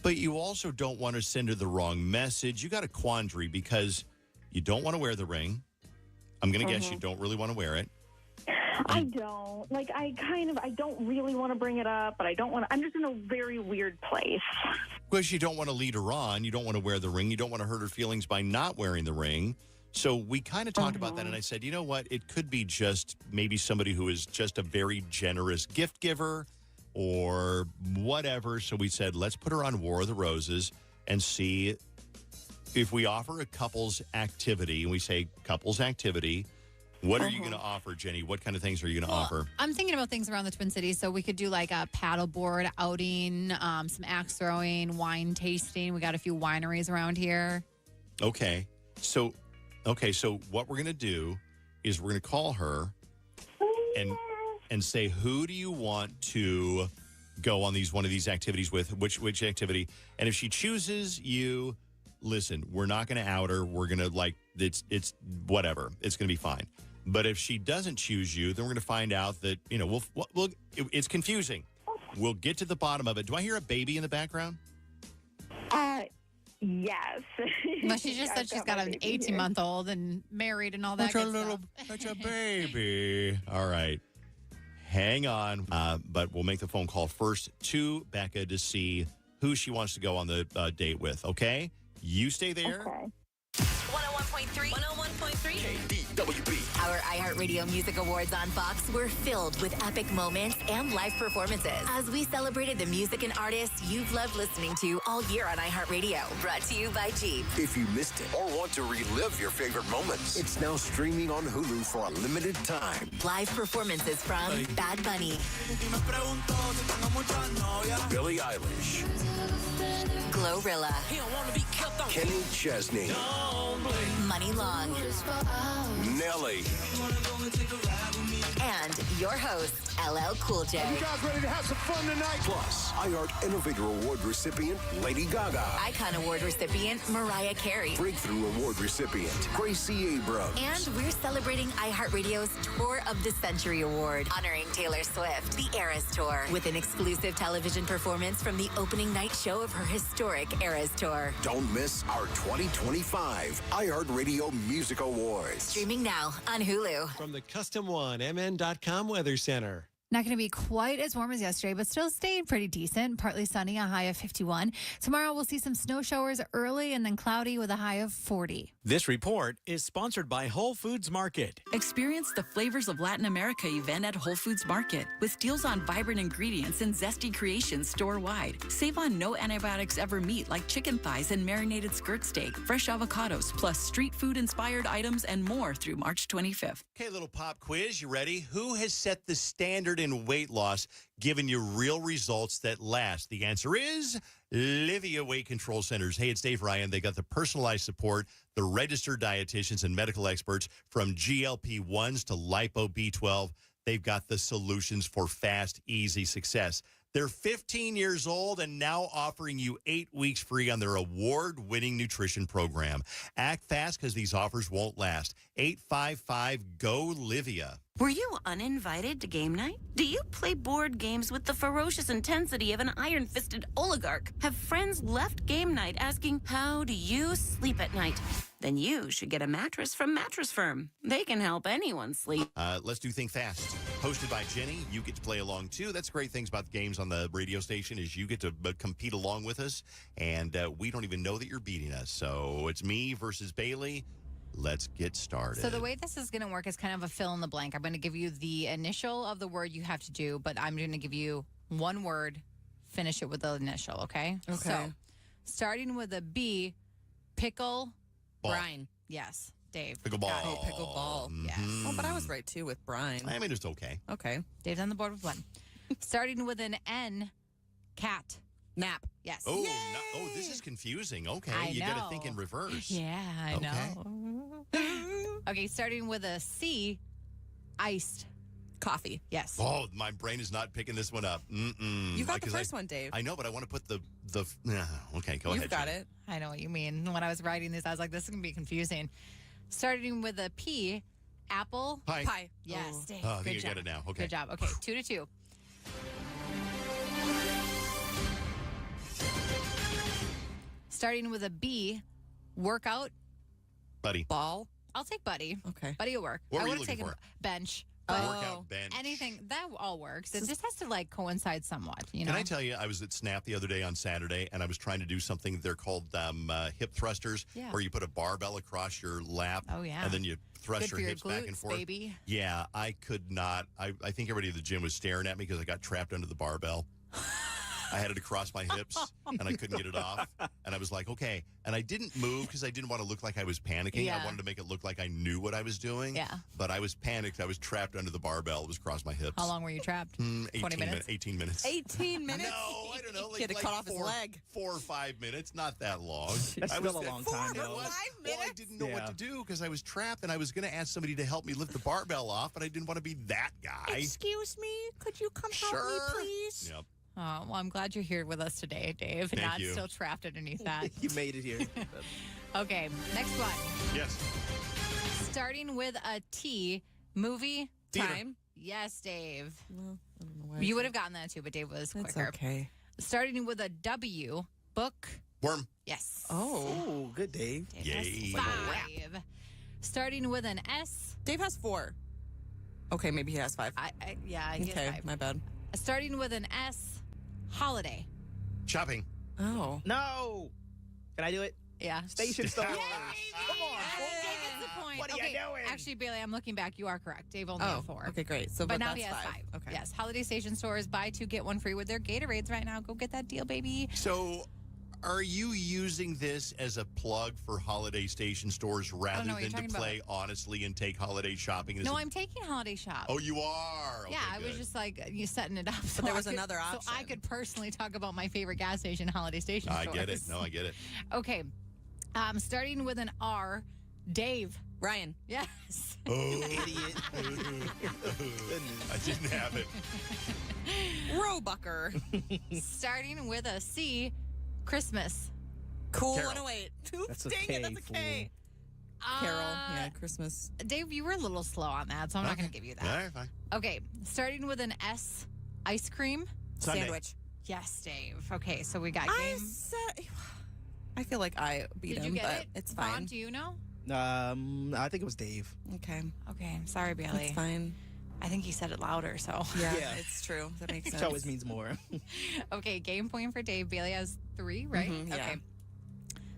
But you also don't want to send her the wrong message. You got a quandary because you don't want to wear the ring. I'm going to guess you don't really want to wear it. I don't. I don't really want to bring it up, but I don't want to. I'm just in a very weird place. Because you don't want to lead her on. You don't want to wear the ring. You don't want to hurt her feelings by not wearing the ring. So we kind of talked about that, and I said, you know what? It could be just maybe somebody who is just a very generous gift giver or whatever. So we said, let's put her on War of the Roses and see if we offer a couples activity. And we say couples activity. What are you going to offer, Jenny? What kind of things are you going to offer? I'm thinking about things around the Twin Cities. So we could do like a paddleboard outing, some axe throwing, wine tasting. We got a few wineries around here. Okay. So what we're going to do is we're going to call her and say, who do you want to go on one of these activities with? Which activity? And if she chooses you, listen, we're not going to out her. We're going to it's whatever. It's going to be fine. But if she doesn't choose you, then we're going to find out that, it's confusing. We'll get to the bottom of it. Do I hear a baby in the background? Yes. Well, she just said she's got an 18-month-old and married and all that good stuff. That's a baby. All right. Hang on. But we'll make the phone call first to Becca to see who she wants to go on the date with, okay? You stay there. Okay. 101.3. 101.3. KDWB. Our iHeartRadio Music Awards on Fox were filled with epic moments and live performances as we celebrated the music and artists you've loved listening to all year on iHeartRadio. Brought to you by Jeep. If you missed it or want to relive your favorite moments, it's now streaming on Hulu for a limited time. Live performances from Bad Bunny, Billie Eilish, Glorilla, Kenny Chesney, Money Long, Nelly, and your host, LL Cool J. You guys ready to have some fun tonight? Plus, iHeart Innovator Award recipient Lady Gaga. Icon Award recipient Mariah Carey. Breakthrough Award recipient Gracie Abrams. And we're celebrating iHeartRadio's Tour of the Century Award, honoring Taylor Swift, the Eras Tour, with an exclusive television performance from the opening night show of her historic Eras Tour. Don't miss our 2025 iHeartRadio Music Awards. Streaming now on Hulu. From the Custom One MN.com Weather Center. Not going to be quite as warm as yesterday, but still staying pretty decent. Partly sunny, a high of 51. Tomorrow we'll see some snow showers early and then cloudy with a high of 40. This report is sponsored by Whole Foods Market. Experience the Flavors of Latin America event at Whole Foods Market with deals on vibrant ingredients and zesty creations store-wide. Save on no antibiotics ever meat like chicken thighs and marinated skirt steak, fresh avocados, plus street food-inspired items and more through March 25th. Okay, little pop quiz. You ready? Who has set the standard in weight loss, giving you real results that last? The answer is Livia Weight Control Centers. Hey, it's Dave Ryan. They got the personalized support, the registered dietitians and medical experts, from GLP-1s to Lipo B12. They've got the solutions for fast, easy success. They're 15 years old and now offering you 8 weeks free on their award-winning nutrition program. Act fast because these offers won't last. 855-GO-LIVIA. Were you uninvited to game night? Do you play board games with the ferocious intensity of an iron-fisted oligarch? Have friends left game night asking, how do you sleep at night? Then you should get a mattress from Mattress Firm. They can help anyone sleep. Let's do Think Fast. Hosted by Jenny. You get to play along, too. That's great things about the games on the radio station is you get to compete along with us, and we don't even know that you're beating us. So it's me versus Bailey. Let's get started. So the way this is going to work is kind of a fill in the blank. I'm going to give you the initial of the word you have to do, but I'm going to give you one word, finish it with the initial, okay? Okay. So starting with a B, pickle. Ball. Brine. Yes, Dave. Pickleball. Oh, pickleball. Yes. Oh, but I was right, too, with brine. I mean, it's okay. Okay. Dave's on the board with one. Starting with an N, cat. Nap. Yes. Oh, this is confusing. Okay, I you got to know. think in reverse. Yeah, I Okay. know. Okay, starting with a C, iced. Coffee. Yes. Oh, my brain is not picking this one up. Mm-mm. You got the 'Cause first one, Dave. I know, but I want to put the okay, go ahead. You've got Jenny. it. I know what you mean. When I was writing this, I was like, this is going to be confusing. Starting with a P, apple. Pie. Pie. Yes, Oh. Dave. Oh, I Good think you job. got it now. Okay. Good job. Okay, 2-2. Starting with a B, workout. Buddy. Ball. I'll take buddy. Okay. Buddy will work. What I were you would have looking taken for? bench. Workout bench. Anything, that all works. It just has to like coincide somewhat, you know? Can I tell you, I was at Snap the other day on Saturday, and I was trying to do something. They're called hip thrusters, Yeah. where you put a barbell across your lap, Oh, yeah. and then you thrust Good your for your hips back and glutes, forth. baby. Yeah, I could not. I think everybody at the gym was staring at me because I got trapped under the barbell. I had it across my hips, and I couldn't get it off. And I was like, okay. And I didn't move because I didn't want to look like I was panicking. Yeah. I wanted to make it look like I knew what I was doing. Yeah. But I was panicked. I was trapped under the barbell. It was across my hips. How long were you trapped? 18 minutes? 18 minutes. 18 minutes? No, I don't know. He had to cut off his leg. 4 or 5 minutes. Not that long. That's I still was a long time, though. Well, I didn't know what Yeah. to do because I was trapped, and I was going to ask somebody to help me lift the barbell off, but I didn't want to be that guy. Excuse me? Could you come help me, please? Yep. Oh, well, I'm glad you're here with us today, Dave, and Thank not you. still trapped underneath that. You made it here. Okay, next one. Yes. Starting with a T, movie. Theater. Time. Yes, Dave. Well, I don't know why You would have gotten that too, but Dave was That's quicker. okay. Starting with a W, book. Worm. Yes. Oh, good, Dave. Dave has Yay. 5. Starting with an S. Dave has 4. Okay, maybe he has 5. Yeah, he has Okay, 5. my bad. Starting with an S, holiday. Shopping. Oh. No. Can I do it? Yeah. Station stores. Come on. Dave gets the point. What are you Okay, doing? Actually, Bailey, I'm looking back. You are correct. Dave only Oh, had 4. okay, great. So, But now that's he has 5. Okay. Yes. Holiday Station stores, buy 2, get 1 free with their Gatorades right now. Go get that deal, baby. So, are you using this as a plug for Holiday Station stores rather know what you're than to talking play honestly and take holiday shopping? As No, a- I'm taking Holiday Shop. Oh, you are? Okay, yeah, I was good. just like, you setting it up. So there was I could- another So I option. could personally talk about my favorite gas station, Holiday Station I stores. get it. No, I get it. Okay. Starting with an R, Dave. Ryan. Yes. Oh. Idiot. Didn't have it. Roebucker. Starting with a C, Christmas. Cool Carol. 108. That's a Dang K, it, that's a K. Carol, yeah, Christmas. Dave, you were a little slow on that, so I'm not going to give you that. All right, fine. Okay, starting with an S, ice cream. Sunday. Sandwich. Yes, Dave. Okay, so we got I game. I feel like I beat Did him, you get but it? it's Vaughn, fine. do you know? I think it was Dave. Okay. Okay, sorry, Bailey. That's fine. I think he said it louder, so. Yeah, Yeah. it's true. That makes sense. Which always means more. Okay, game point for Dave. Bailey has 3, right? Yeah. Okay.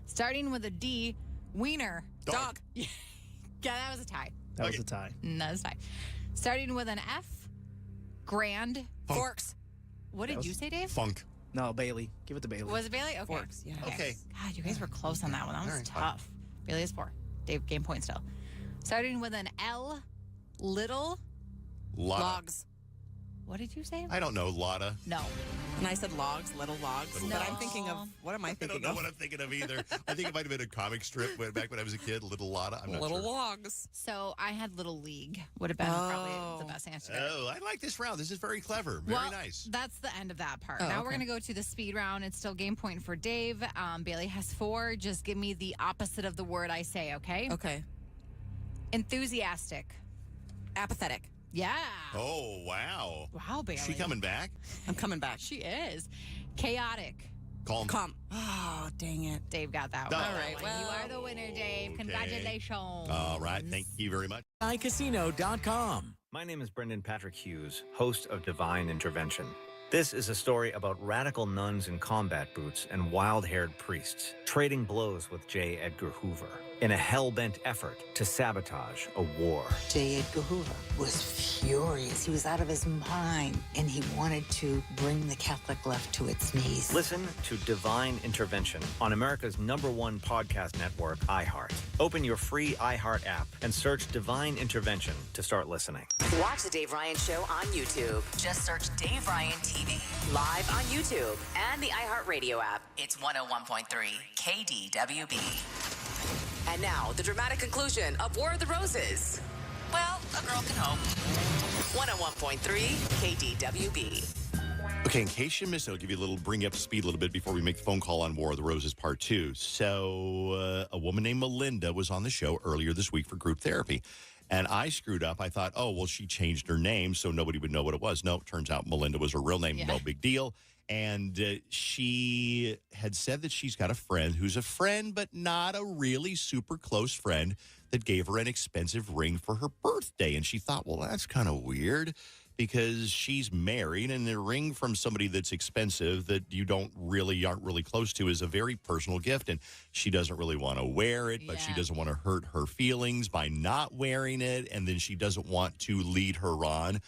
Starting with a D, wiener. Dog. Yeah, that was a tie. That was a tie. That was a tie. Starting with an F, grand. Funk. Forks. What did you say, Dave? Funk. No, Bailey. Give it to Bailey. Was it Bailey? Okay. Forks, yeah. Okay. God, you guys were close on that one. That was All right, fine. tough. Bailey has 4. Dave, game point still. Starting with an L, little. Lotta. Logs. What did you say? I don't know, Lotta. No. And I said logs, little logs. Little but logs. I'm thinking of, what am I I thinking don't know of? what I'm thinking of either. I think it might have been a comic strip back when I was a kid, Little Lotta. I'm not Little sure. logs. So I had Little League. Would have been probably the best answer. Oh, I like this round. This is very clever. Very Well, nice. That's the end of that part. Oh, now we're okay. going to go to the speed round. It's still game point for Dave. Bailey has 4. Just give me the opposite of the word I say, okay? Okay. Enthusiastic. Apathetic. Yeah. Oh, wow. Wow, Bailey. She coming back? I'm coming back. She is. Chaotic. Calm. Oh, dang it. Dave got that Oh. one. All right, well, you are the winner, Dave. okay. Congratulations. All right. Thank you very much. iCasino.com. My name is Brendan Patrick Hughes, host of Divine Intervention. This is a story about radical nuns in combat boots and wild-haired priests trading blows with J. Edgar Hoover in a hell-bent effort to sabotage a war. J. Edgar Hoover was furious. He was out of his mind, and he wanted to bring the Catholic left to its knees. Listen to Divine Intervention on America's #1 podcast network, iHeart. Open your free iHeart app and search Divine Intervention to start listening. Watch the Dave Ryan Show on YouTube. Just search Dave Ryan TV. Live on YouTube and the iHeartRadio app. It's 101.3 KDWB. And now, the dramatic conclusion of War of the Roses. Well, a girl can hope. 101.3 KDWB. Okay, in case you missed it, I'll give you a little, bring you up to speed a little bit before we make the phone call on War of the Roses Part 2. So, a woman named Melinda was on the show earlier this week for group therapy. And I screwed up. I thought, oh, well, she changed her name so nobody would know what it was. No, it turns out Melinda was her real name. Yeah. No big deal. And she had said that she's got a friend who's a friend, but not a really super close friend, that gave her an expensive ring for her birthday. And she thought, well, that's kind of weird because she's married, and a ring from somebody that's expensive that you aren't really close to is a very personal gift. And she doesn't really want to wear it, but she Yeah. doesn't want to hurt her feelings by not wearing it. And then she doesn't want to lead her on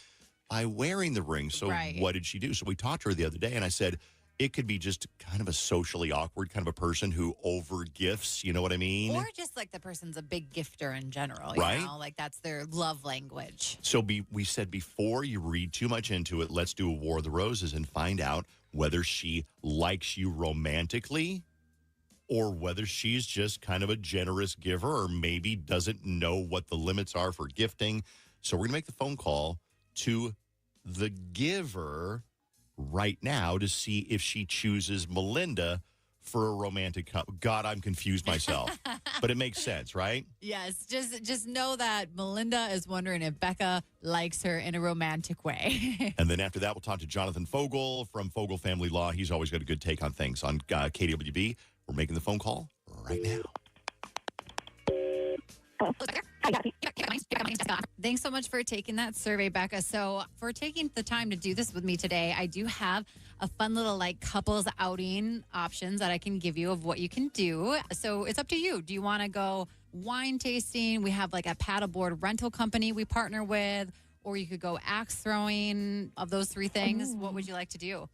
by wearing the ring. So Right. what did she do? So we talked to her the other day, and I said, it could be just kind of a socially awkward kind of a person who over gifts. You know what I mean? Or just like the person's a big gifter in general, Right. you know? Like that's their love language. So we said before you read too much into it, let's do a War of the Roses and find out whether she likes you romantically or whether she's just kind of a generous giver or maybe doesn't know what the limits are for gifting. So we're going to make the phone call to the giver right now to see if she chooses Melinda for a romantic God, I'm confused myself. But it makes sense, right? Yes, just know that Melinda is wondering if Becca likes her in a romantic way. And then after that, we'll talk to Jonathan Fogel from Fogel Family Law. He's always got a good take on things on KDWB. We're making the phone call right now. Thanks so much for taking that survey, Becca. So for taking the time to do this with me today, I do have a fun little like couples outing options that I can give you of what you can do. So it's up to you. Do you want to go wine tasting? We have like a paddleboard rental company we partner with, or you could go axe throwing. Of those 3 things, what would you like to do?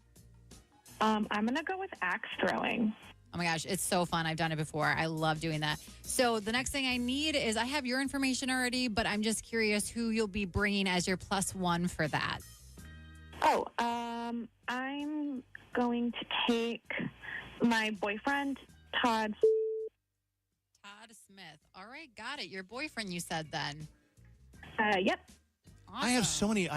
I'm going to go with axe throwing. Oh my gosh, it's so fun. I've done it before. I love doing that. So the next thing I need is I have your information already, but I'm just curious who you'll be bringing as your +1 for that. Oh, I'm going to take my boyfriend, Todd. Todd Smith. All right, got it. Your boyfriend, you said then. Yep. I have so many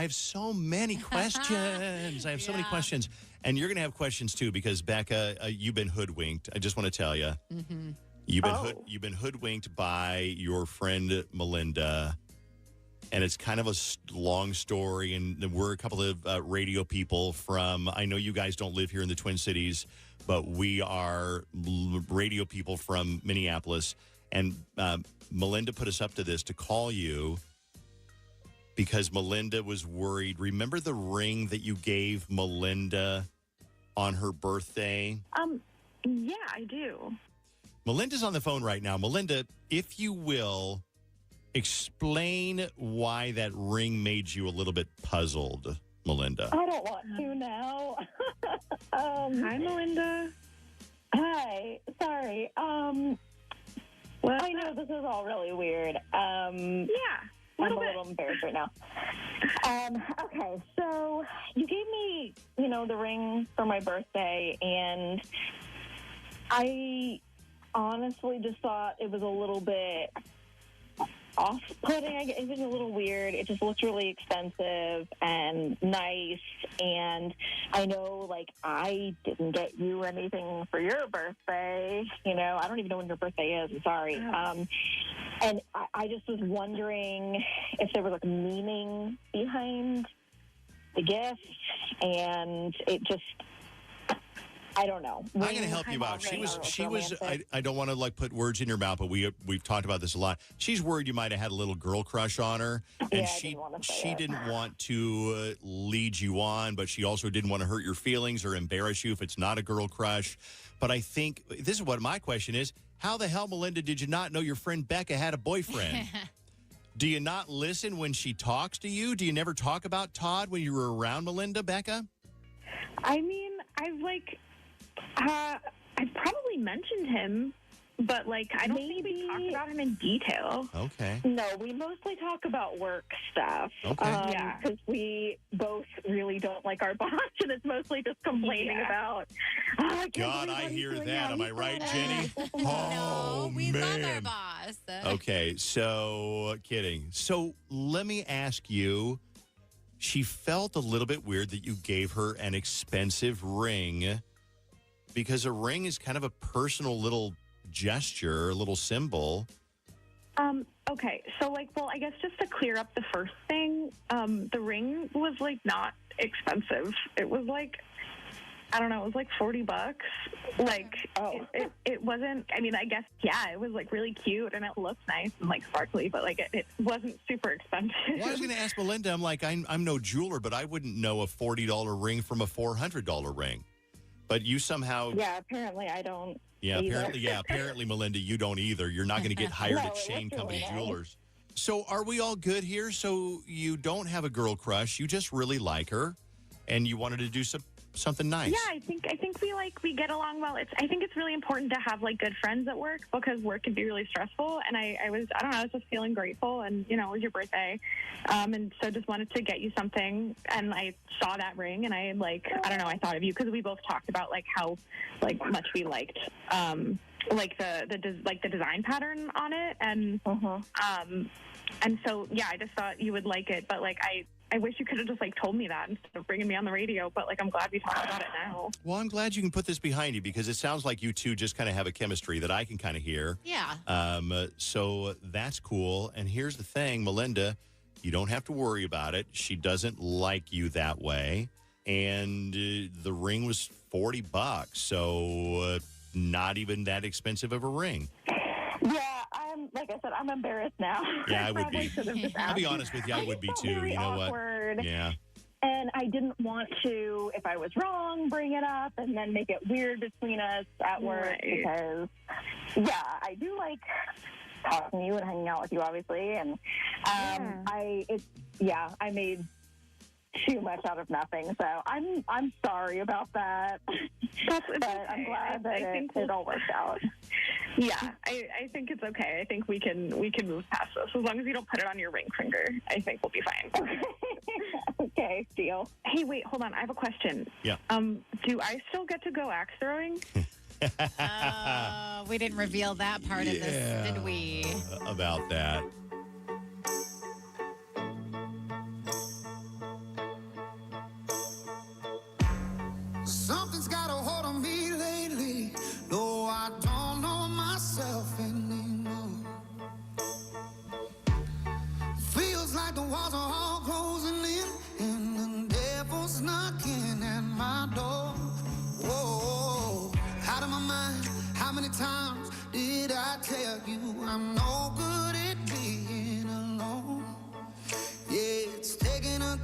questions. I have so many questions. And you're going to have questions, too, because, Becca, you've been hoodwinked. I just want to tell you. Mm-hmm. You've been hoodwinked by your friend Melinda. And it's kind of a long story. And we're a couple of radio people from, I know you guys don't live here in the Twin Cities, but we are radio people from Minneapolis. And Melinda put us up to this to call you because Melinda was worried. Remember the ring that you gave Melinda on her birthday? Yeah, I do. Melinda's on the phone right now. Melinda, if you will, explain why that ring made you a little bit puzzled, Melinda. I don't want to now. Hi, Melinda. Hi. Sorry. I know this is all really weird. Yeah. I'm a little embarrassed right now. Okay, so you gave me, the ring for my birthday, and I honestly just thought it was a little bit off-putting. It was a little weird. It just looked really expensive and nice, and I know, I didn't get you anything for your birthday. I don't even know when your birthday is. I'm sorry. And I just was wondering if there was, a meaning behind the gift, and it just... I don't know. I'm going to help you out. She was. I don't want to put words in your mouth, but we've talked about this a lot. She's worried you might have had a little girl crush on her, and she didn't want to lead you on, but she also didn't want to hurt your feelings or embarrass you if it's not a girl crush. But I think this is what my question is: how the hell, Melinda, did you not know your friend Becca had a boyfriend? Do you not listen when she talks to you? Do you never talk about Todd when you were around Melinda, Becca? I mean, I've probably mentioned him, but I don't think we talked about him in detail. Okay. No, we mostly talk about work stuff. Okay. Because we both really don't like our boss, and it's mostly just complaining about. God, I hear that. Am I right, Jenny? Oh, we man. love our boss. Okay, so kidding. So let me ask you. She felt a little bit weird that you gave her an expensive ring. Because a ring is kind of a personal little gesture, a little symbol. Okay. So, I guess just to clear up the first thing, the ring was, not expensive. It was, I don't know, it was, $40. It wasn't, I guess, it was, really cute, and it looked nice and, sparkly, but, it wasn't super expensive. Well, I was going to ask Melinda, I'm no jeweler, but I wouldn't know a $40 ring from a $400 ring. But you somehow... Yeah, apparently I don't apparently, Melinda, you don't either. You're not going to get hired at Shane Company Jewelers. So are we all good here? So you don't have a girl crush. You just really like her, and you wanted to do something nice. Yeah, I think we get along well. I think it's really important to have good friends at work, because work can be really stressful. And I was just feeling grateful, and it was your birthday, and so just wanted to get you something. And I saw that ring, and I thought of you because we both talked about how much we liked the design pattern on it, and so I just thought you would like it, but I wish you could have just told me that instead of bringing me on the radio, but I'm glad we talked about it now. Well, I'm glad you can put this behind you, because it sounds like you two just kind of have a chemistry that I can kind of hear. Yeah. So that's cool. And here's the thing, Melinda, you don't have to worry about it. She doesn't like you that way. And the ring was $40, so not even that expensive of a ring. Yeah, like I said, I'm embarrassed now. Yeah, I would be. I'll be honest with you, I would be too. You know awkward. What? Yeah. And I didn't want to, if I was wrong, bring it up and then make it weird between us at work, because, I do like talking to you and hanging out with you, obviously. And I made too much out of nothing, so I'm sorry about that. But I'm glad that it all worked out. Yeah, I think it's okay. I think we can move past this. As long as you don't put it on your ring finger, I think we'll be fine. Okay, deal. Hey, wait, hold on. I have a question. Yeah. Do I still get to go axe throwing? We didn't reveal that part of this, did we? About that.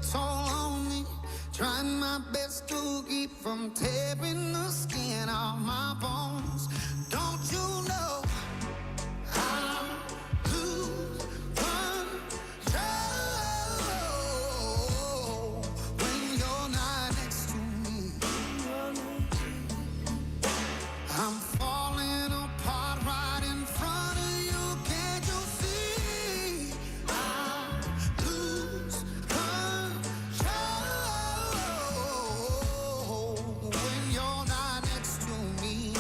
toll on me. Trying my best to keep from tearing the skin off my bones. Don't you know I lose control when you're not next to me? I'm falling apart right in front of you. Can't you see? I lose control when you're not next to me.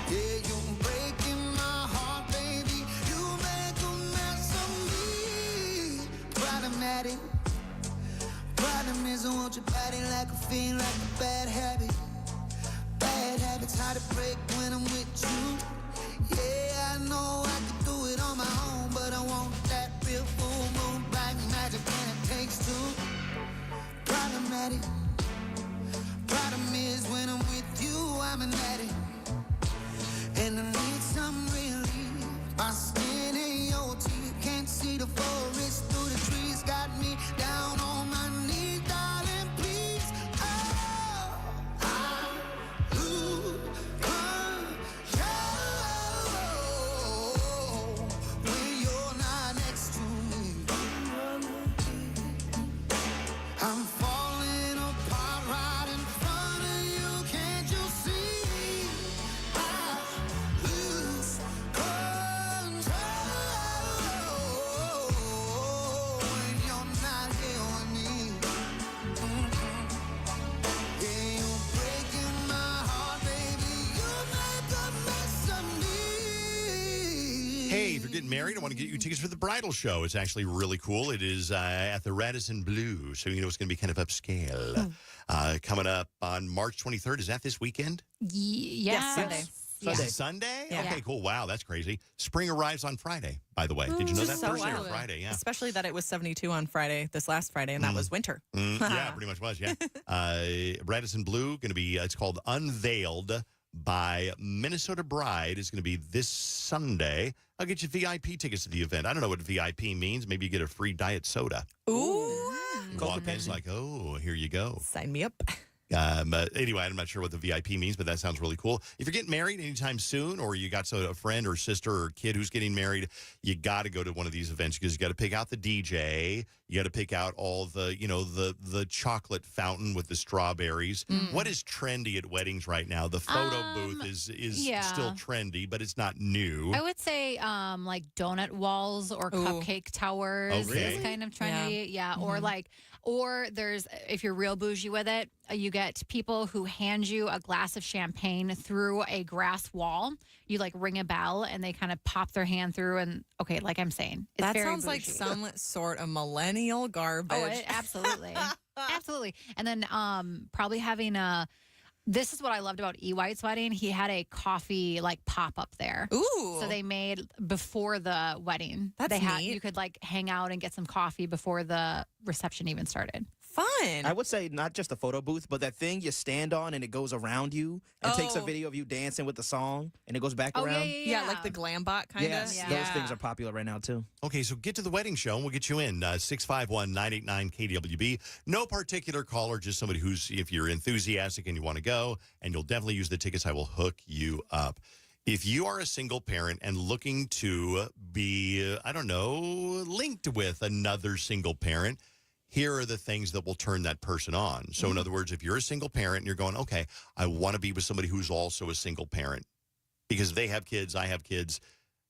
Yeah, you're breaking my heart, baby. You make a mess of me. Problematic. Problem is, I want your body like a fiend, like a bad habit. Bad habits hard to break when I'm with you. Yeah, I know I could do it on my own, but I want that real full moon black magic, and it takes two. Problematic. Problem is, when I'm with you, I'm an addict, and I need some relief. My skin and your teeth can't see the forest through the trees. Got me down on my knees, darling, please. Oh, I lose control when you're not next to me. I'm falling apart right in front of you. Can't you see? I lose control when you're not here with me. Yeah, you're breaking my heart, baby. You make a mess of me. Hey, if you're getting married, I want to get you tickets for the bridal show. It's actually really cool. It is at the Radisson Blu, so you know it's going to be kind of upscale. Coming up on March 23rd. Is that this weekend? Yes. Sunday. Sunday? Yeah. Okay, cool. Wow, that's crazy. Spring arrives on Friday, by the way. Did you know that? So Thursday or wild. Friday, yeah. Especially that it was 72 on Friday, this last Friday, and that was winter. Yeah, pretty much was, yeah. Radisson Blu, going to be, it's called Unveiled by Minnesota Bride. Is going to be this Sunday. I'll get you VIP tickets to the event. I don't know what VIP means. Maybe you get a free diet soda. Ooh. Walk in, it's like, oh, here you go. Sign me up. But anyway, I'm not sure what the VIP means, but that sounds really cool. If you're getting married anytime soon, or you got a friend or sister or kid who's getting married, you got to go to one of these events because you got to pick out the DJ. You got to pick out all the, the chocolate fountain with the strawberries. What is trendy at weddings right now? The photo booth is still trendy, but it's not new. I would say like donut walls or cupcake towers is kind of trendy. Yeah. Or there's, if you're real bougie with it, you get people who hand you a glass of champagne through a grass wall. You ring a bell and they kind of pop their hand through and, like I'm saying. It's that very sounds like bougie. some sort of millennial garbage. Absolutely. Absolutely. And then probably having this is what I loved about E. White's wedding. He had a coffee pop up there. Ooh. So they made before the wedding. That's neat. You could hang out and get some coffee before the reception even started. Fun. I would say not just a photo booth, but that thing you stand on and it goes around you and takes a video of you dancing with the song and it goes back around. Yeah, like the glam bot kind of. Yes, those things are popular right now too. Okay, so get to the wedding show and we'll get you in. 651-989 KDWB. No particular caller, just somebody who's, if you're enthusiastic and you want to go, and you'll definitely use the tickets, I will hook you up. If you are a single parent and looking to be, linked with another single parent, here are the things that will turn that person on. So in other words, if you're a single parent and you're going, okay, I want to be with somebody who's also a single parent because they have kids, I have kids.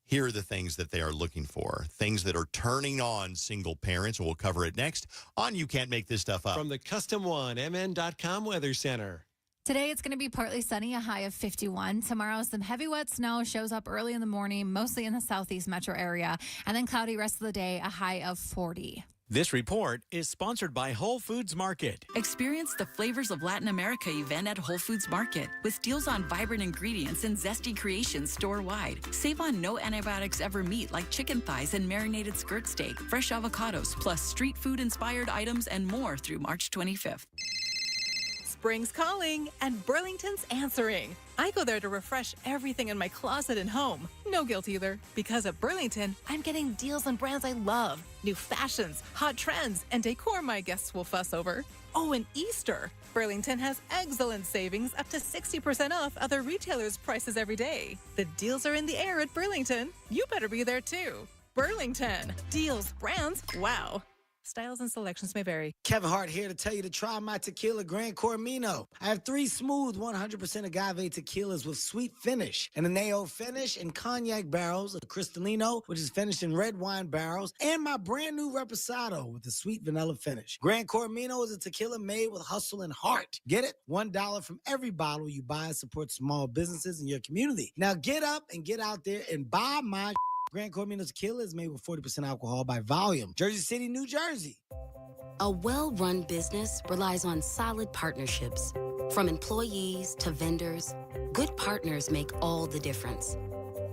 Here are the things that they are looking for, things that are turning on single parents, and we'll cover it next on You Can't Make This Stuff Up. From the Custom One MN.com Weather Center. Today, it's going to be partly sunny, a high of 51. Tomorrow, some heavy wet snow shows up early in the morning, mostly in the southeast metro area. And then cloudy rest of the day, a high of 40. This report is sponsored by Whole Foods Market. Experience the Flavors of Latin America event at Whole Foods Market with deals on vibrant ingredients and zesty creations store-wide. Save on no antibiotics ever meat like chicken thighs and marinated skirt steak, fresh avocados, plus street food-inspired items and more through March 25th. Spring's calling, and Burlington's answering. I go there to refresh everything in my closet and home. No guilt either, because at Burlington, I'm getting deals on brands I love, new fashions, hot trends, and decor my guests will fuss over. Oh, and Easter. Burlington has excellent savings up to 60% off other retailers' prices every day. The deals are in the air at Burlington. You better be there too. Burlington. Deals, brands, wow. Styles and selections may vary. Kevin Hart here to tell you to try my tequila Gran Cormino. I have 3 smooth 100% agave tequilas with sweet finish, an Añejo finish in cognac barrels, a Cristalino, which is finished in red wine barrels, and my brand new Reposado with a sweet vanilla finish. Gran Cormino is a tequila made with hustle and heart. Get it? $1 from every bottle you buy supports small businesses in your community. Now get up and get out there and buy my Gran Cormino tequila is made with 40% alcohol by volume. Jersey City, New Jersey. A well-run business relies on solid partnerships. From employees to vendors, good partners make all the difference.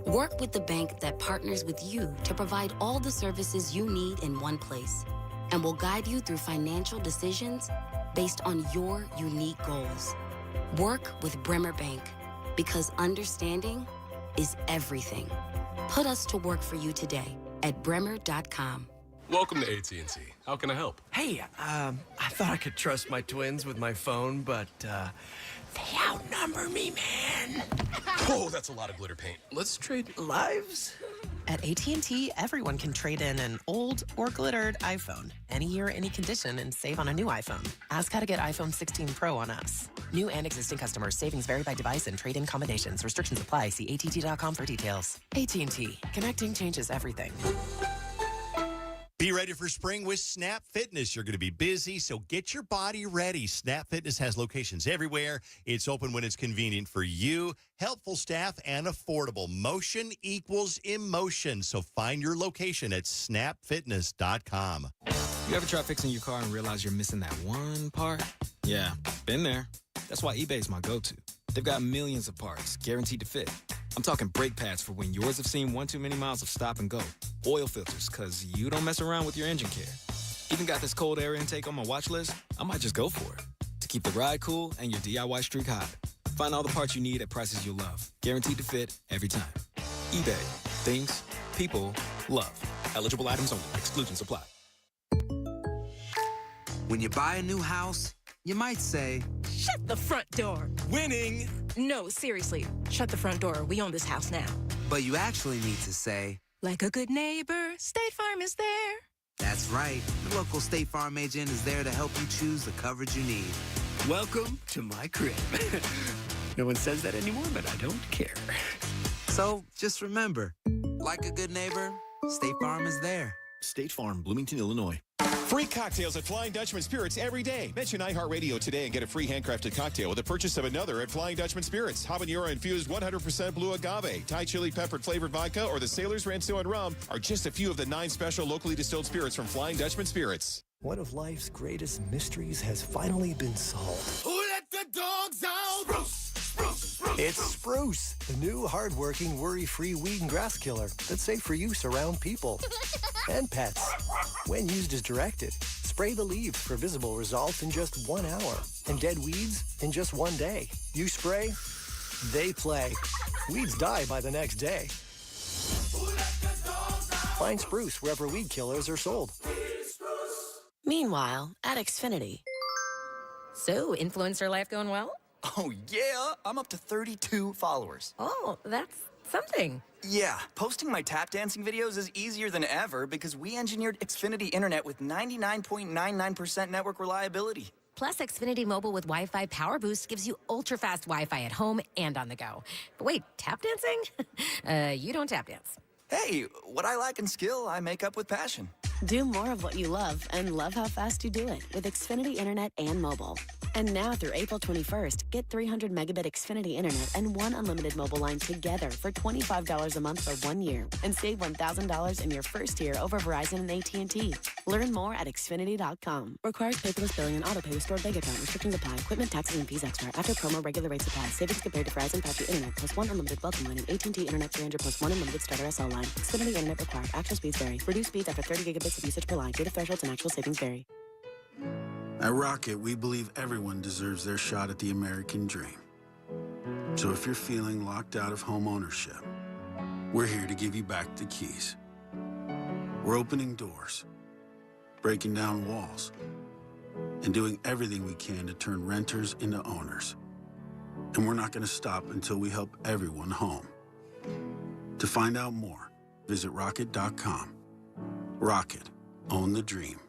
Work with the bank that partners with you to provide all the services you need in one place, and will guide you through financial decisions based on your unique goals. Work with Bremer Bank, because understanding is everything. Put us to work for you today at bremer.com. Welcome to AT&T. How can I help? Hey, I thought I could trust my twins with my phone, but they outnumber me, man. Whoa, that's a lot of glitter paint. Let's trade Lives? At AT&T, everyone can trade in an old or glittered iPhone any year, any condition, and save on a new iPhone. Ask how to get iPhone 16 Pro on us. New and existing customers. Savings vary by device and trade-in combinations. Restrictions apply. See att.com for details. AT&T. Connecting changes everything. Be ready for spring with Snap Fitness. You're going to be busy, so get your body ready. Snap Fitness has locations everywhere. It's open when it's convenient for you. Helpful staff and affordable. Motion equals emotion. So find your location at snapfitness.com. You ever try fixing your car and realize you're missing that one part? Yeah, been there. That's why eBay's my go-to. They've got millions of parts, guaranteed to fit. I'm talking brake pads for when yours have seen one too many miles of stop and go. Oil filters, because you don't mess around with your engine care. Even got this cold air intake on my watch list. I might just go for it. To keep the ride cool and your DIY streak high. Find all the parts you need at prices you'll love. Guaranteed to fit every time. eBay. Things people love. Eligible items only. Exclusions apply. When you buy a new house, you might say, "Shut the front door." Winning. No, seriously. Shut the front door. We own this house now. But you actually need to say, "Like a good neighbor, State Farm is there." That's right. The local State Farm agent is there to help you choose the coverage you need. Welcome to my crib. No one says that anymore, but I don't care. So just remember, like a good neighbor, State Farm is there. State Farm, Bloomington, Illinois. Free cocktails at Flying Dutchman Spirits every day. Mention iHeartRadio today and get a free handcrafted cocktail with the purchase of another at Flying Dutchman Spirits. Habanero infused 100% blue agave, Thai chili pepper flavored vodka, or the Sailor's Rancio and Rum are just a few of the 9 special locally distilled spirits from Flying Dutchman Spirits. One of life's greatest mysteries has finally been solved. Who let the dogs out? Spruce! It's Spruce, the new hard-working, worry-free weed and grass killer that's safe for use around people and pets. When used as directed, spray the leaves for visible results in just 1 hour and dead weeds in just 1 day. You spray, they play. Weeds die by the next day. Find Spruce wherever weed killers are sold. Meanwhile, at Xfinity. So, influencer life going well? Oh, yeah. I'm up to 32 followers. Oh, that's something. Yeah, posting my tap dancing videos is easier than ever because we engineered Xfinity Internet with 99.99% network reliability. Plus, Xfinity Mobile with Wi-Fi Power Boost gives you ultra-fast Wi-Fi at home and on the go. But wait, tap dancing? You don't tap dance. Hey, what I lack in skill, I make up with passion. Do more of what you love and love how fast you do it with Xfinity Internet and mobile. And now through April 21st, get 300 megabit Xfinity Internet and 1 unlimited mobile line together for $25 a month for 1 year and save $1,000 in your first year over Verizon and AT&T. Learn more at Xfinity.com. Requires paperless billing and autopay with stored bank account. Restrictions apply. Equipment, taxes, and fees extra. After promo, regular rates apply. Savings compared to Verizon 5G Internet plus 1 unlimited welcome line and AT&T Internet 300 plus 1 unlimited starter SL line. Xfinity Internet required. Actual speeds vary. Reduced speeds after 30 gigabits of usage per line. Data thresholds and actual savings vary. At Rocket, we believe everyone deserves their shot at the American dream. So if you're feeling locked out of home ownership, we're here to give you back the keys. We're opening doors, breaking down walls, and doing everything we can to turn renters into owners. And we're not going to stop until we help everyone home. To find out more, visit rocket.com. Rocket, own the dream.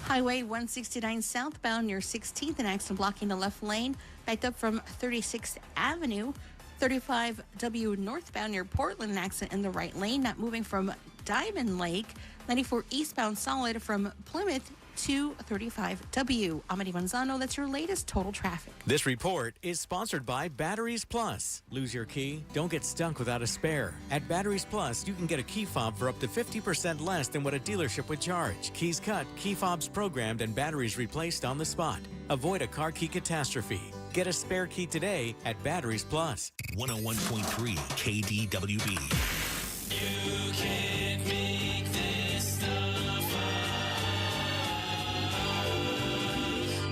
Highway 169 southbound near 16th, an accident blocking the left lane, backed up from 36th Avenue. 35W northbound near Portland, an accident in the right lane, not moving from Diamond Lake. 94 eastbound solid from Plymouth to 35W. Amity Manzano, that's your latest total traffic. This report is sponsored by Batteries Plus. Lose your key? Don't get stuck without a spare. At Batteries Plus, you can get a key fob for up to 50% less than what a dealership would charge. Keys cut, key fobs programmed, and batteries replaced on the spot. Avoid a car key catastrophe. Get a spare key today at Batteries Plus. 101.3 KDWB. You can't make this stuff up.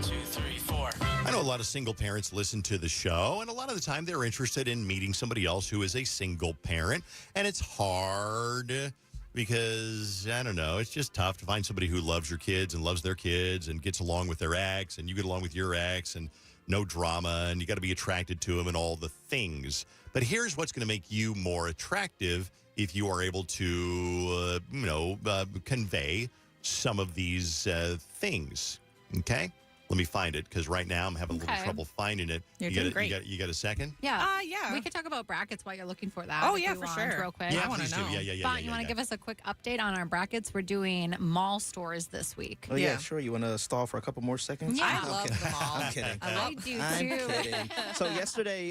2, 3, 4. I know a lot of single parents listen to the show, and a lot of the time they're interested in meeting somebody else who is a single parent, and it's hard because, I don't know, it's just tough to find somebody who loves your kids and loves their kids and gets along with their ex, and you get along with your ex, and no drama, and you got to be attracted to them and all the things. But here's what's going to make you more attractive if you are able to, convey some of these things. Okay? Let me find it, because right now I'm having a little trouble finding it. You're doing great. You got a second? Yeah. Yeah. We could talk about brackets while you're looking for that. Oh, if yeah, you for want, sure. Real quick. Yeah, I want please to do. know. Yeah. You want to give us a quick update on our brackets? We're doing mall stores this week. Oh, yeah, sure. You want to stall for a couple more seconds? Yeah. I love them all. I'm kidding. I do, I'm too. kidding. So yesterday,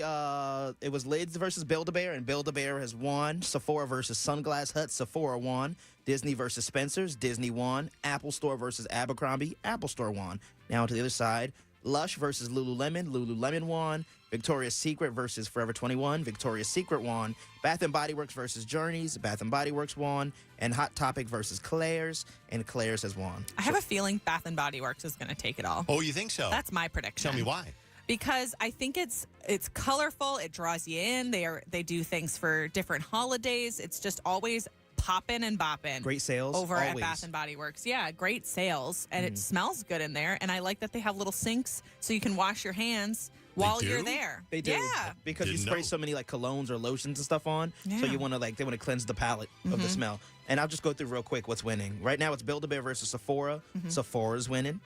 it was Lids versus Build-A-Bear, and Build-A-Bear has won. Sephora versus Sunglass Hut, Sephora won. Disney versus Spencer's, Disney won. Apple Store versus Abercrombie, Apple Store won. Now to the other side, Lush versus Lululemon, Lululemon won. Victoria's Secret versus Forever 21, Victoria's Secret won. Bath & Body Works versus Journeys, Bath & Body Works won. And Hot Topic versus Claire's, and Claire's has won. I have a feeling Bath & Body Works is going to take it all. Oh, you think so? That's my prediction. Tell me why. Because I think it's colorful. It draws you in. They do things for different holidays. It's just always popping and bopping. Great sales over always. at Bath & Body Works. Yeah, great sales. And it smells good in there. And I like that they have little sinks so you can wash your hands while you're there. They do. Yeah. Because Didn't you spray know. so many like colognes or lotions and stuff on. So Yeah. you want to they want to cleanse the palate of the smell. And I'll just go through real quick what's winning. Right now it's Build-A-Bear versus Sephora. Sephora's winning.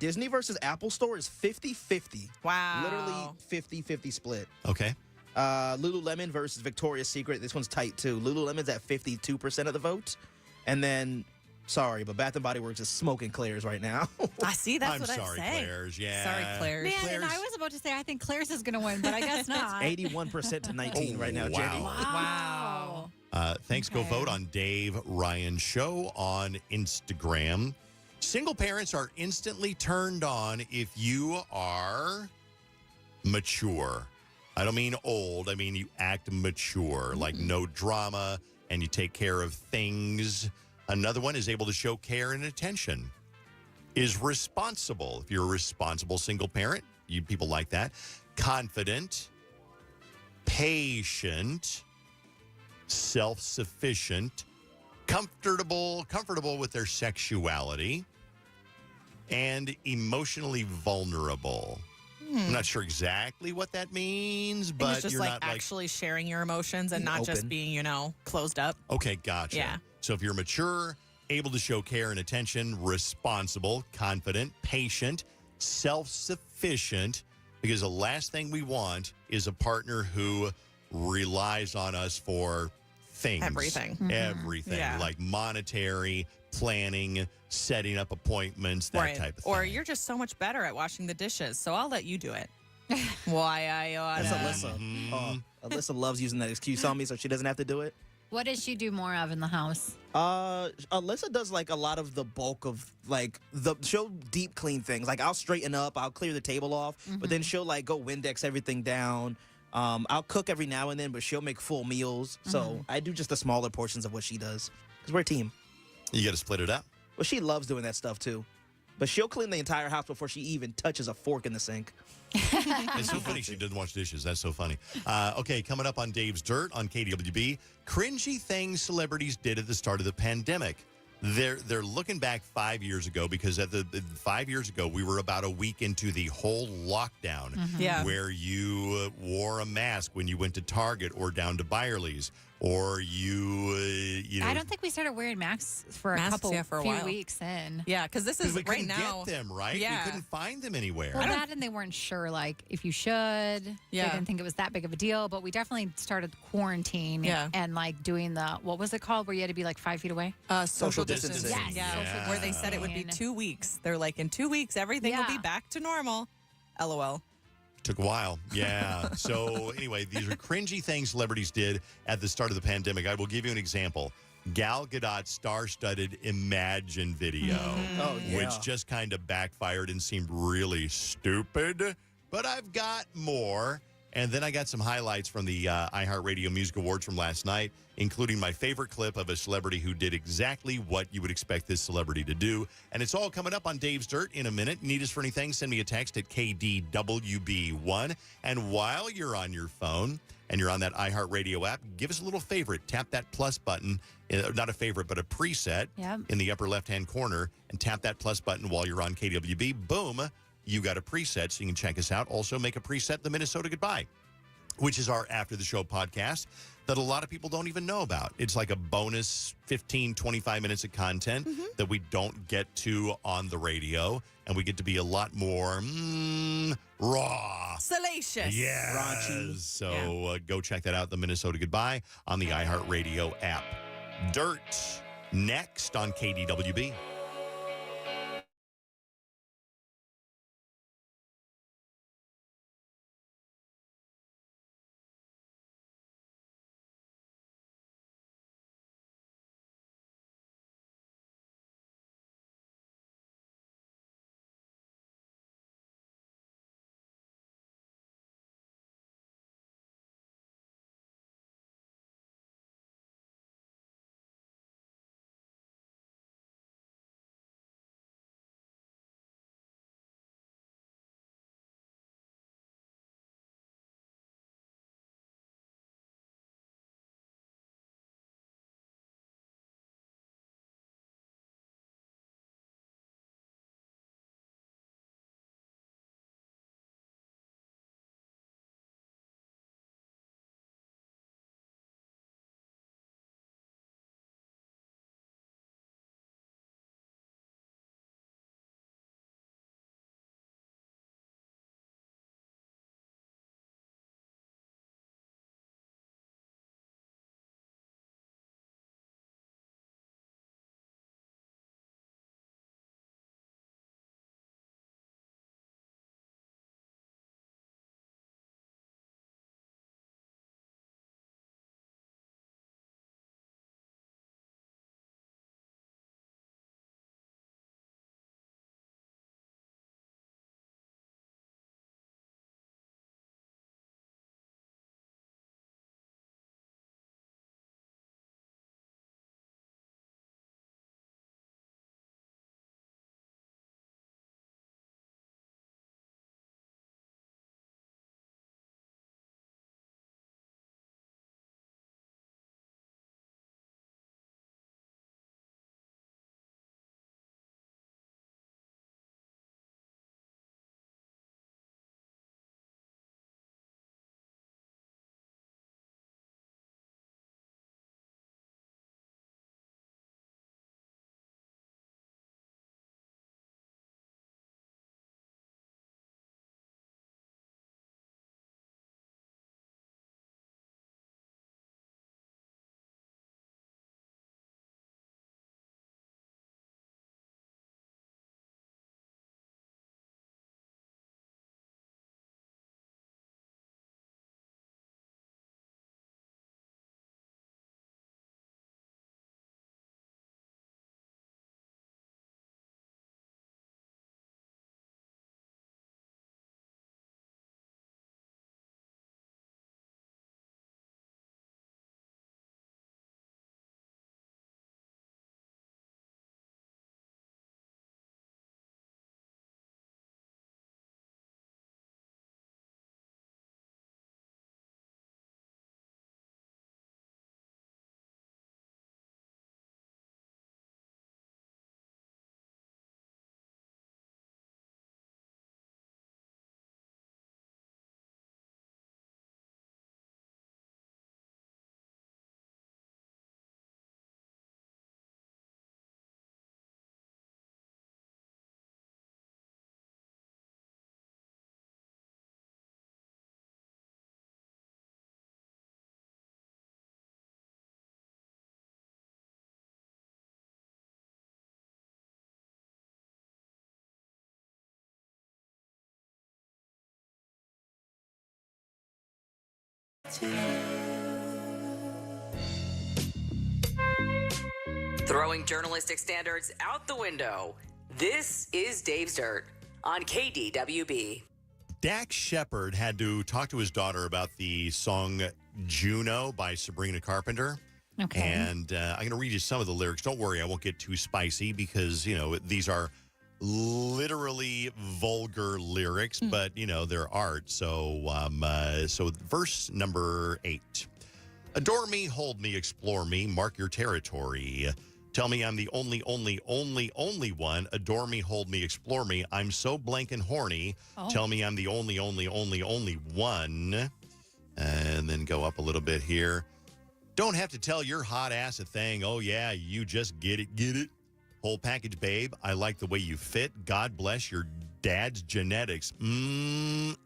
Disney versus Apple Store is 50-50. Wow. Literally 50-50 split. Okay. Lululemon versus Victoria's Secret. This one's tight too. Lululemon's at 52% of the vote. And then, sorry, but Bath & Body Works is smoking Claire's right now. I see. That's I'm what sorry, I say. Claire's. Yeah. Sorry, Claire's. Man, and I was about to say I think Claire's is going to win, but I guess not. 81% to 19 right now, wow. Jenny. Wow. Thanks. Go vote on Dave Ryan Show on Instagram. Single parents are instantly turned on if you are mature. I don't mean old. I mean you act mature, like no drama, and you take care of things. Another one is able to show care and attention. Is responsible. If you're a responsible single parent, you people like that. Confident, patient, self-sufficient, comfortable with their sexuality, and emotionally vulnerable. I'm not sure exactly what that means, but it's just you're like not actually sharing your emotions and not just open. being, closed up. Okay, gotcha. Yeah. So if you're mature, able to show care and attention, responsible, confident, patient, self-sufficient, because the last thing we want is a partner who relies on us for things. Everything. Everything. Yeah. Like monetary, planning, setting up appointments, that type of thing. Or you're just so much better at washing the dishes, so I'll let you do it. Why I That's Alyssa. Alyssa loves using that excuse on me so she doesn't have to do it. What does she do more of in the house? Alyssa does like a lot of the bulk of she'll deep clean things. Like I'll straighten up, I'll clear the table off, but then she'll like go Windex everything down. I'll cook every now and then, but she'll make full meals. So I do just the smaller portions of what she does because we're a team. You got to split it up. Well, she loves doing that stuff too. But she'll clean the entire house before she even touches a fork in the sink. It's so funny she doesn't wash dishes. That's so funny. Okay, coming up on Dave's Dirt on KDWB, cringy things celebrities did at the start of the pandemic. They're looking back 5 years ago because at the 5 years ago we were about a week into the whole lockdown, where you wore a mask when you went to Target or down to Byerly's, or you know. I don't think we started wearing masks for a few weeks in. Yeah, because this is we right couldn't now. get them, right? Yeah. We couldn't find them anywhere. Well, that and they weren't sure, like, if you should. They didn't think it was that big of a deal, but we definitely started quarantine and, like, doing the, what was it called, where you had to be, like, 5 feet away? Social distancing. Yes. Yeah. Where they said it would be 2 weeks. They're like, in 2 weeks, everything will be back to normal. LOL. Took a while. Yeah. So anyway, these are cringy things celebrities did at the start of the pandemic. I will give you an example. Gal Gadot's star-studded Imagine video, which just kind of backfired and seemed really stupid. But I've got more. And then I got some highlights from the iHeartRadio Music Awards from last night, including my favorite clip of a celebrity who did exactly what you would expect this celebrity to do. And it's all coming up on Dave's Dirt in a minute. Need us for anything, send me a text at KDWB1. And while you're on your phone and you're on that iHeartRadio app, give us a little favorite. Tap that plus button, not a favorite, but a preset in the upper left-hand corner, and tap that plus button while you're on KDWB. Boom. You got a preset, so you can check us out. Also, make a preset, The Minnesota Goodbye, which is our After the Show podcast that a lot of people don't even know about. It's like a bonus 15, 25 minutes of content that we don't get to on the radio, and we get to be a lot more raw. Salacious. Yes. Raunchy. So go check that out, The Minnesota Goodbye, on the iHeartRadio app. Dirt, next on KDWB. Throwing journalistic standards out the window. This is Dave's Dirt on KDWB. Dax Shepard had to talk to his daughter about the song Juno by Sabrina Carpenter. Okay. And I'm going to read you some of the lyrics. Don't worry, I won't get too spicy because, these are literally vulgar lyrics, but, they're art. So, so verse number 8. Adore me, hold me, explore me, mark your territory. Tell me I'm the only one. Adore me, hold me, explore me. I'm so blank and horny. Oh. Tell me I'm the only one. And then go up a little bit here. Don't have to tell your hot ass a thing. Oh, yeah, you just get it. Whole package, babe. I like the way you fit. God bless your dad's genetics.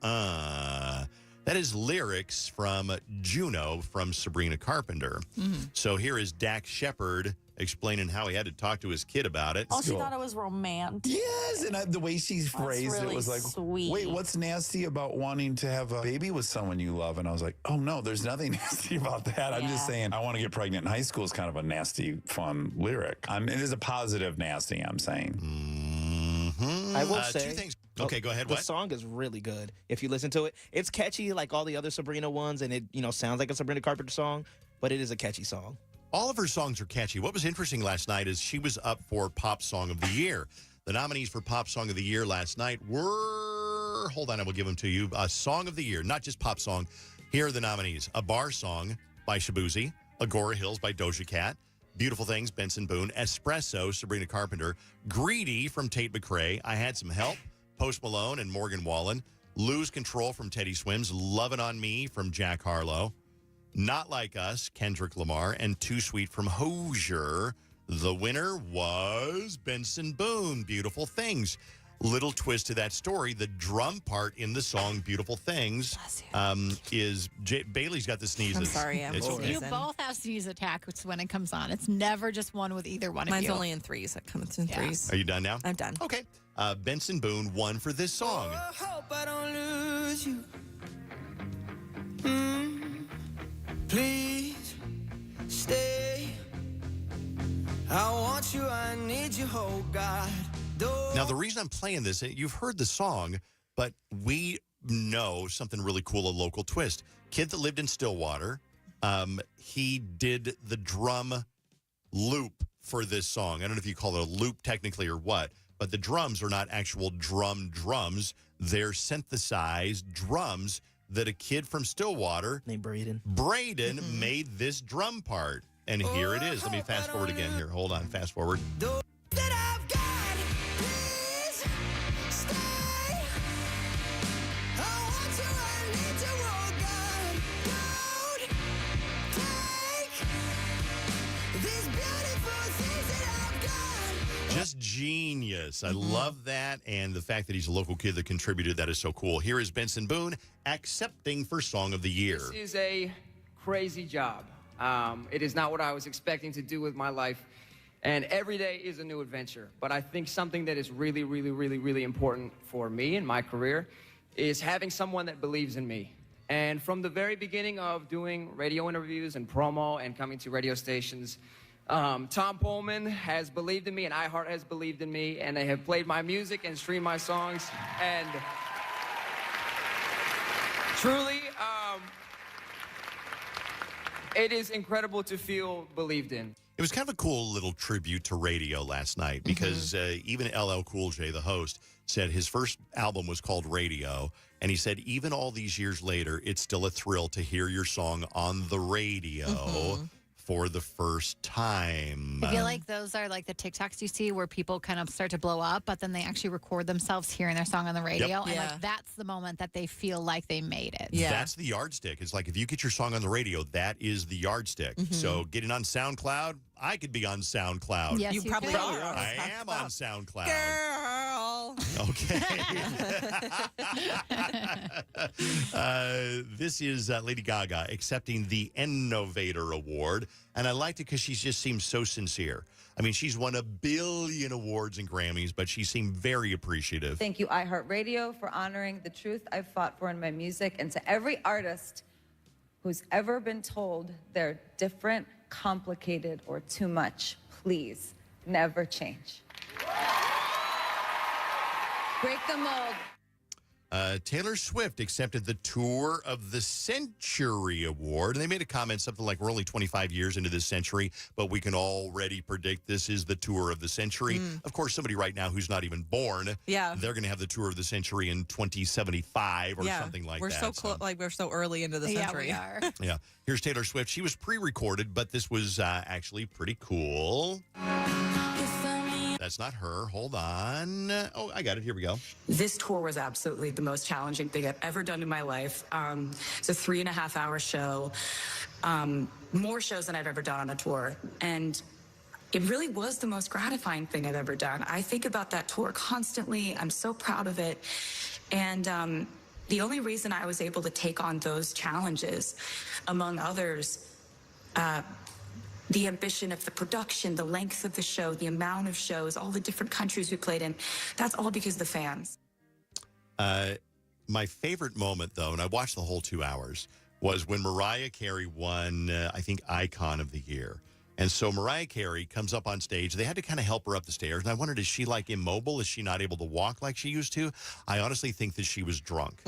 That is lyrics from Juno from Sabrina Carpenter. Mm-hmm. So here is Dax Shepard explaining how he had to talk to his kid about it. Oh, she thought it was romantic. Yes, and the way she phrased really it was like, sweet. wait, what's nasty about wanting to have a baby with someone you love? And I was like, oh, no, there's nothing nasty about that. I'm just saying I want to get pregnant in high school is kind of a nasty, fun lyric. It is a positive nasty, I'm saying. Mm-hmm. I will say. 2 things. Okay, go ahead. The What? song is really good. If you listen to it, it's catchy like all the other Sabrina ones, and it sounds like a Sabrina Carpenter song, but it is a catchy song. All of her songs are catchy. What was interesting last night is she was up for Pop Song of the Year. The nominees for Pop Song of the Year last night were, hold on, I will give them to you. Song of the Year, not just Pop Song. Here are the nominees. A Bar Song by Shabuzi. Agora Hills by Doja Cat. Beautiful Things, Benson Boone. Espresso, Sabrina Carpenter. Greedy from Tate McRae. I Had Some Help, Post Malone and Morgan Wallen. Lose Control from Teddy Swims. Lovin' on Me from Jack Harlow. Not Like Us, Kendrick Lamar. And Too Sweet from Hozier. The winner was Benson Boone, Beautiful Things. Little twist to that story, the drum part in the song Beautiful Things is Bailey's got the sneezes. I'm sorry, I'm You both have sneeze attacks when it comes on. It's never just one with either one Mine's of you. only in threes. It comes in threes. Are you done now? I'm done. Okay. Benson Boone won for this song. I hope I don't lose you. Please stay. I want you, I need you, oh God. Now, the reason I'm playing this, you've heard the song, but we know something really cool, a local twist. Kid that lived in Stillwater, he did the drum loop for this song. I don't know if you call it a loop technically or what, but the drums are not actual drums. They're synthesized drums that a kid from Stillwater, named Braden, made this drum part. And here it is. Let me fast forward again here. Hold on, fast forward. Just genius. I love that. And the fact that he's a local kid that contributed, that is so cool. Here is Benson Boone accepting for Song of the Year. This is a crazy job. It is not what I was expecting to do with my life. And every day is a new adventure. But I think something that is really, really, really, really important for me in my career is having someone that believes in me. And from the very beginning of doing radio interviews and promo and coming to radio stations, Tom Pullman has believed in me and iHeart has believed in me, and they have played my music and streamed my songs. And truly, it is incredible to feel believed in. It was kind of a cool little tribute to radio last night because even LL Cool J, the host, said his first album was called Radio. And he said, even all these years later, it's still a thrill to hear your song on the radio for the first time. I feel like those are like the TikToks you see where people kind of start to blow up, but then they actually record themselves hearing their song on the radio. Yep. And like that's the moment that they feel like they made it. That's the yardstick. It's like if you get your song on the radio, that is the yardstick. So getting on SoundCloud, I could be on SoundCloud. Yes, you probably could. are. I am on SoundCloud. Girl. Okay. This is Lady Gaga accepting the Innovator Award. And I liked it because she just seems so sincere. I mean, she's won 1 billion awards and Grammys, but she seemed very appreciative. Thank you, iHeartRadio, for honoring the truth I've fought for in my music. And to every artist who's ever been told they're different, complicated, or too much, please never change. Break the mold. Taylor Swift accepted the Tour of the Century Award. And they made a comment, something like, we're only 25 years into this century, but we can already predict this is the Tour of the Century. Of course, somebody right now who's not even born, they're going to have the Tour of the Century in 2075 or something like we're that. We're so early into the century. Yeah, we are. Yeah. Here's Taylor Swift. She was pre-recorded, but this was actually pretty cool. That's not her. Hold on. Oh, I got it. Here we go. This tour was absolutely the most challenging thing I've ever done in my life. It's a 3.5-hour show, more shows than I've ever done on a tour. And it really was the most gratifying thing I've ever done. I think about that tour constantly. I'm so proud of it. And the only reason I was able to take on those challenges, among others, the ambition of the production, the length of the show, the amount of shows, all the different countries we played in, that's all because of the fans. My favorite moment, though, and I watched the whole 2 hours, was when Mariah Carey won, I think, Icon of the Year. And so Mariah Carey comes up on stage. They had to kind of help her up the stairs. And I wondered, is she like immobile? Is she not able to walk like she used to? I honestly think that she was drunk.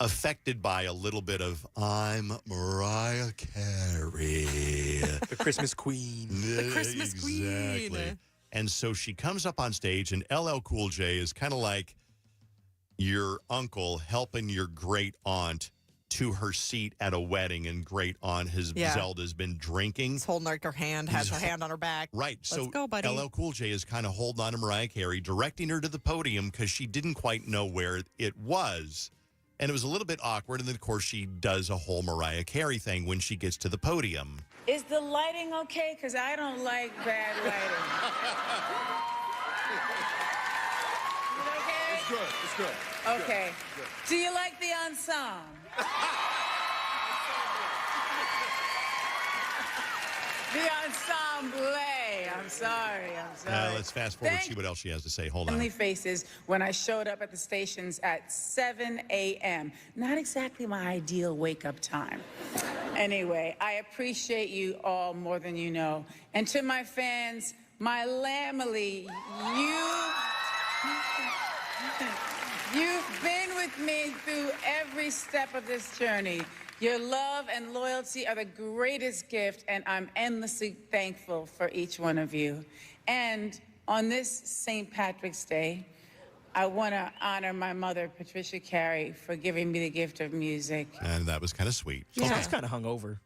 Affected by a little bit of, I'm Mariah Carey. The Christmas Queen. The Christmas Queen. And so she comes up on stage, and LL Cool J is kind of like your uncle helping your great aunt to her seat at a wedding, and great aunt Zelda's been drinking. He's holding her hand, has her hand on her back. Right. Let's go, buddy. LL Cool J is kind of holding on to Mariah Carey, directing her to the podium because she didn't quite know where it was. And it was a little bit awkward. And then, of course, she does a whole Mariah Carey thing when she gets to the podium. Is the lighting okay? Because I don't like bad lighting. Is it okay? It's good. It's good. Okay. Good. Do you like the ensemble? The ensemble. I'm sorry. Let's fast forward and see what else she has to say. Hold on. Friendly faces when I showed up at the stations at 7 a.m. Not exactly my ideal wake-up time. Anyway, I appreciate you all more than you know. And to my fans, my lamely, you've been with me through every step of this journey. Your love and loyalty are the greatest gift, and I'm endlessly thankful for each one of you. And on this St. Patrick's Day, I want to honor my mother, Patricia Carey, for giving me the gift of music. And that was kind of sweet. Yeah, it's kind of hungover.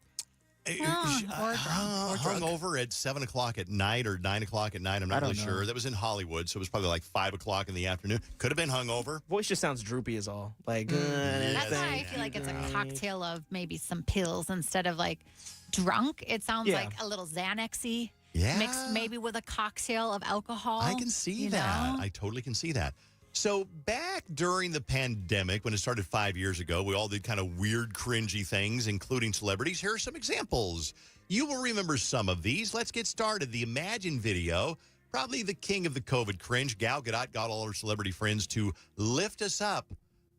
Hungover at 7 o'clock at night or 9 o'clock at night. I'm not really sure. That was in Hollywood, so it was probably like 5 o'clock in the afternoon. Could have been hungover. Voice just sounds droopy as all. Like, that's why I feel like it's a cocktail of maybe some pills instead of like drunk. It sounds like a little Xanax-y. Yeah. Mixed maybe with a cocktail of alcohol. I can see that. I totally can see that. So back during the pandemic, when it started 5 years ago, we all did kind of weird, cringy things, including celebrities. Here are some examples. You will remember some of these. Let's get started. The Imagine video, probably the king of the COVID cringe. Gal Gadot got all her celebrity friends to lift us up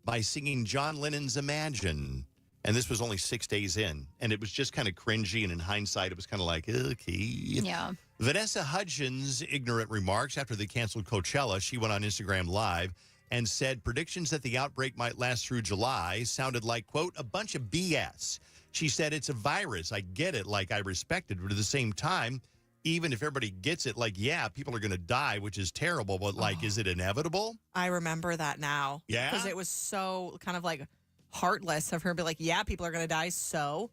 by singing John Lennon's Imagine. And this was only 6 days in. And it was just kind of cringy. And in hindsight, it was kind of like, okay. Yeah. Vanessa Hudgens' ignorant remarks after they canceled Coachella. She went on Instagram Live and said predictions that the outbreak might last through July sounded like, quote, a bunch of BS. She said, it's a virus. I get it. Like, I respect it. But at the same time, even if everybody gets it, like, yeah, people are going to die, which is terrible. But, like, is it inevitable? I remember that now. Yeah? Because it was so kind of like heartless of her to be like, yeah, people are going to die. So,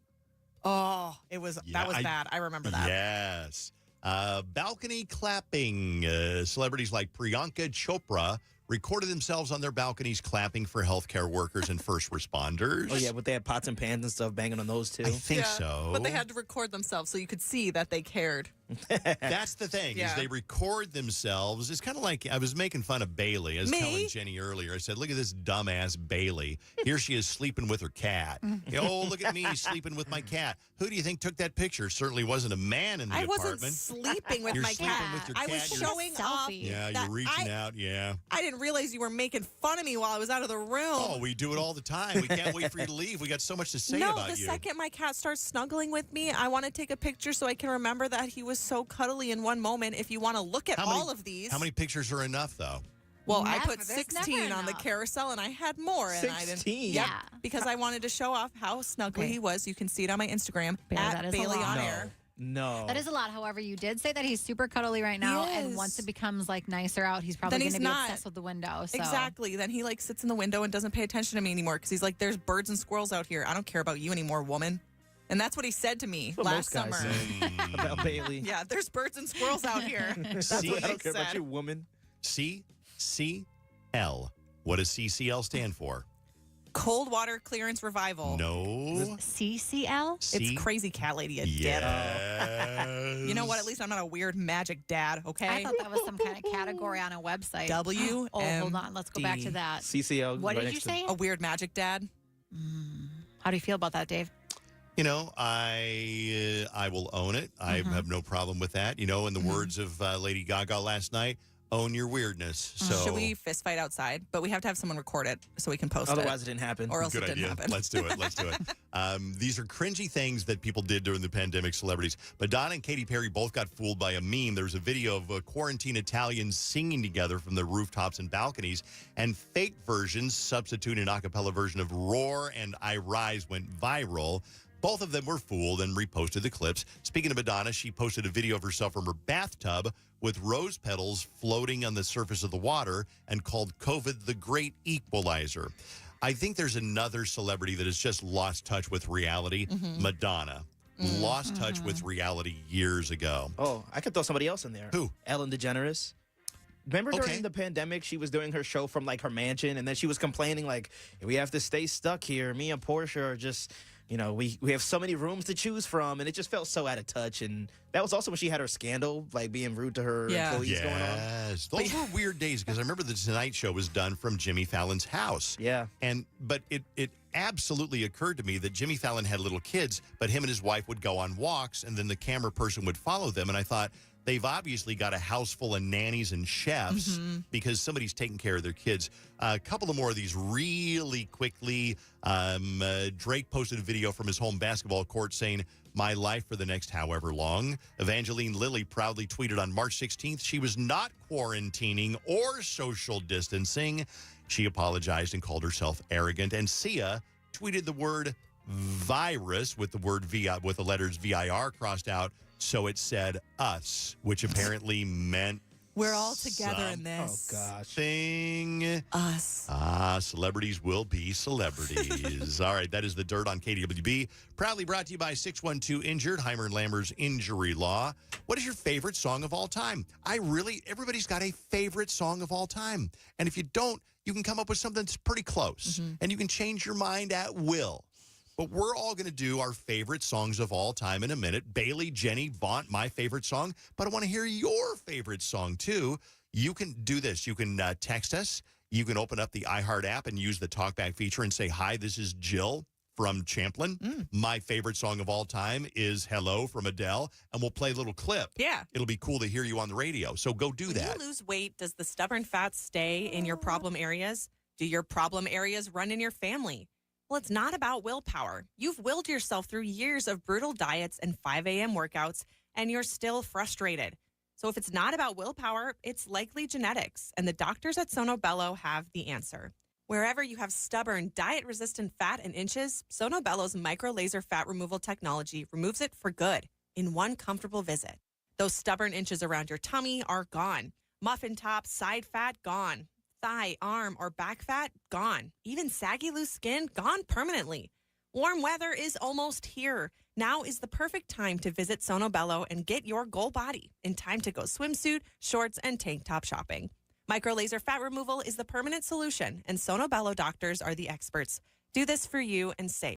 that was bad. I remember that. Yes. Balcony clapping. Celebrities like Priyanka Chopra recorded themselves on their balconies clapping for healthcare workers and first responders. Oh, yeah, but they had pots and pans and stuff banging on those, too. I think so. But they had to record themselves so you could see that they cared. That's the thing, is they record themselves. It's kind of like I was making fun of Bailey. I was telling Jenny earlier. I said, look at this dumbass Bailey. Here she is sleeping with her cat. Oh, look at me sleeping with my cat. Who do you think took that picture? Certainly wasn't a man in the apartment. I wasn't sleeping with You're my sleeping cat. with your I cat. was showing off. Yeah, you're reaching out. Yeah. I didn't realize you were making fun of me while I was out of the room. Oh, we do it all the time. We can't wait for you to leave. We got so much to say about you. No, the second my cat starts snuggling with me, I want to take a picture so I can remember that he was so cuddly in one moment. If you want to look at all of these. How many pictures are enough, though? Well, I put 16 on the carousel, and I had more. 16? And I didn't, yep, because I wanted to show off how snuggly he was. You can see it on my Instagram, at Bailey on Air. No. That is a lot. However, you did say that he's super cuddly right now, and once it becomes like nicer out, he's probably going to be obsessed with the window. So. Exactly. Then he like sits in the window and doesn't pay attention to me anymore because he's like, "There's birds and squirrels out here. I don't care about you anymore, woman." And that's what he said to me last summer about Bailey. Yeah, there's birds and squirrels out here. That's what I don't care said. about you, woman. CCL. What does CCL stand for? Cold Water Clearance Revival. No. CCL? It's Crazy Cat Lady. Yes. You know what? At least I'm not a weird magic dad, okay? I thought that was some kind of category on a website. WMD. Oh, hold on. Let's go back to that. CCL. What did you say? A weird magic dad. How do you feel about that, Dave? You know, I will own it. I have no problem with that. You know, in the words of Lady Gaga last night, own your weirdness. So Should we fist fight outside? But we have to have someone record it so we can post it. Otherwise, it didn't happen. Or else Good it didn't idea. happen. Let's do it. Let's do it. These are cringy things that people did during the pandemic, celebrities. Madonna and Katy Perry both got fooled by a meme. There was a video of quarantine Italians singing together from the rooftops and balconies, and fake versions, substitute an a cappella version of Roar and I Rise, went viral. Both of them were fooled and reposted the clips. Speaking of Madonna, she posted a video of herself from her bathtub with rose petals floating on the surface of the water and called COVID the Great Equalizer. I think there's another celebrity that has just lost touch with reality, Madonna. Lost touch with reality years ago. Oh, I could throw somebody else in there. Who? Ellen DeGeneres. Remember during the pandemic, she was doing her show from like her mansion, and then she was complaining like, we have to stay stuck here. Me and Portia are just... You know, we have so many rooms to choose from, and it just felt so out of touch. And that was also when she had her scandal, like being rude to her employees going on. Yes, those were weird days because I remember the Tonight Show was done from Jimmy Fallon's house. Yeah. But it absolutely occurred to me that Jimmy Fallon had little kids, but him and his wife would go on walks, and then the camera person would follow them. And I thought, they've obviously got a house full of nannies and chefs because somebody's taking care of their kids. A couple of more of these really quickly. Drake posted a video from his home basketball court saying, "My life for the next however long." Evangeline Lilly proudly tweeted on March 16th she was not quarantining or social distancing. She apologized and called herself arrogant. And Sia tweeted the word virus with the word with the letters VIR crossed out. So it said us, which apparently meant we're all together in this. Oh, gosh. Thing. Us. Celebrities will be celebrities. All right, that is the dirt on KDWB. Proudly brought to you by 612 Injured, Heimer and Lammer's Injury Law. What is your favorite song of all time? Everybody's got a favorite song of all time. And if you don't, you can come up with something that's pretty close. And you can change your mind at will. But we're all going to do our favorite songs of all time in a minute. Bailey, Jenny, vaunt my favorite song. But I want to hear your favorite song, too. You can do this. You can text us. You can open up the iHeart app and use the talkback feature and say, "Hi, this is Jill from Champlin. My favorite song of all time is Hello from Adele." And we'll play a little clip. Yeah. It'll be cool to hear you on the radio. So go do that. When you lose weight, does the stubborn fat stay in your problem areas? Do your problem areas run in your family? Well, it's not about willpower. You've willed yourself through years of brutal diets and 5 a.m. workouts, and you're still frustrated. So if it's not about willpower, it's likely genetics, and the doctors at Sono Bello have the answer. Wherever you have stubborn, diet-resistant fat in inches, Sono Bello's micro-laser fat removal technology removes it for good in one comfortable visit. Those stubborn inches around your tummy are gone. Muffin top, side fat, gone. Thigh, arm, or back fat, gone. Even saggy loose skin, gone permanently. Warm weather is almost here. Now is the perfect time to visit Sono Bello and get your goal body in time to go swimsuit, shorts, and tank top shopping. Micro-laser fat removal is the permanent solution, and Sono Bello doctors are the experts. Do this for you and save.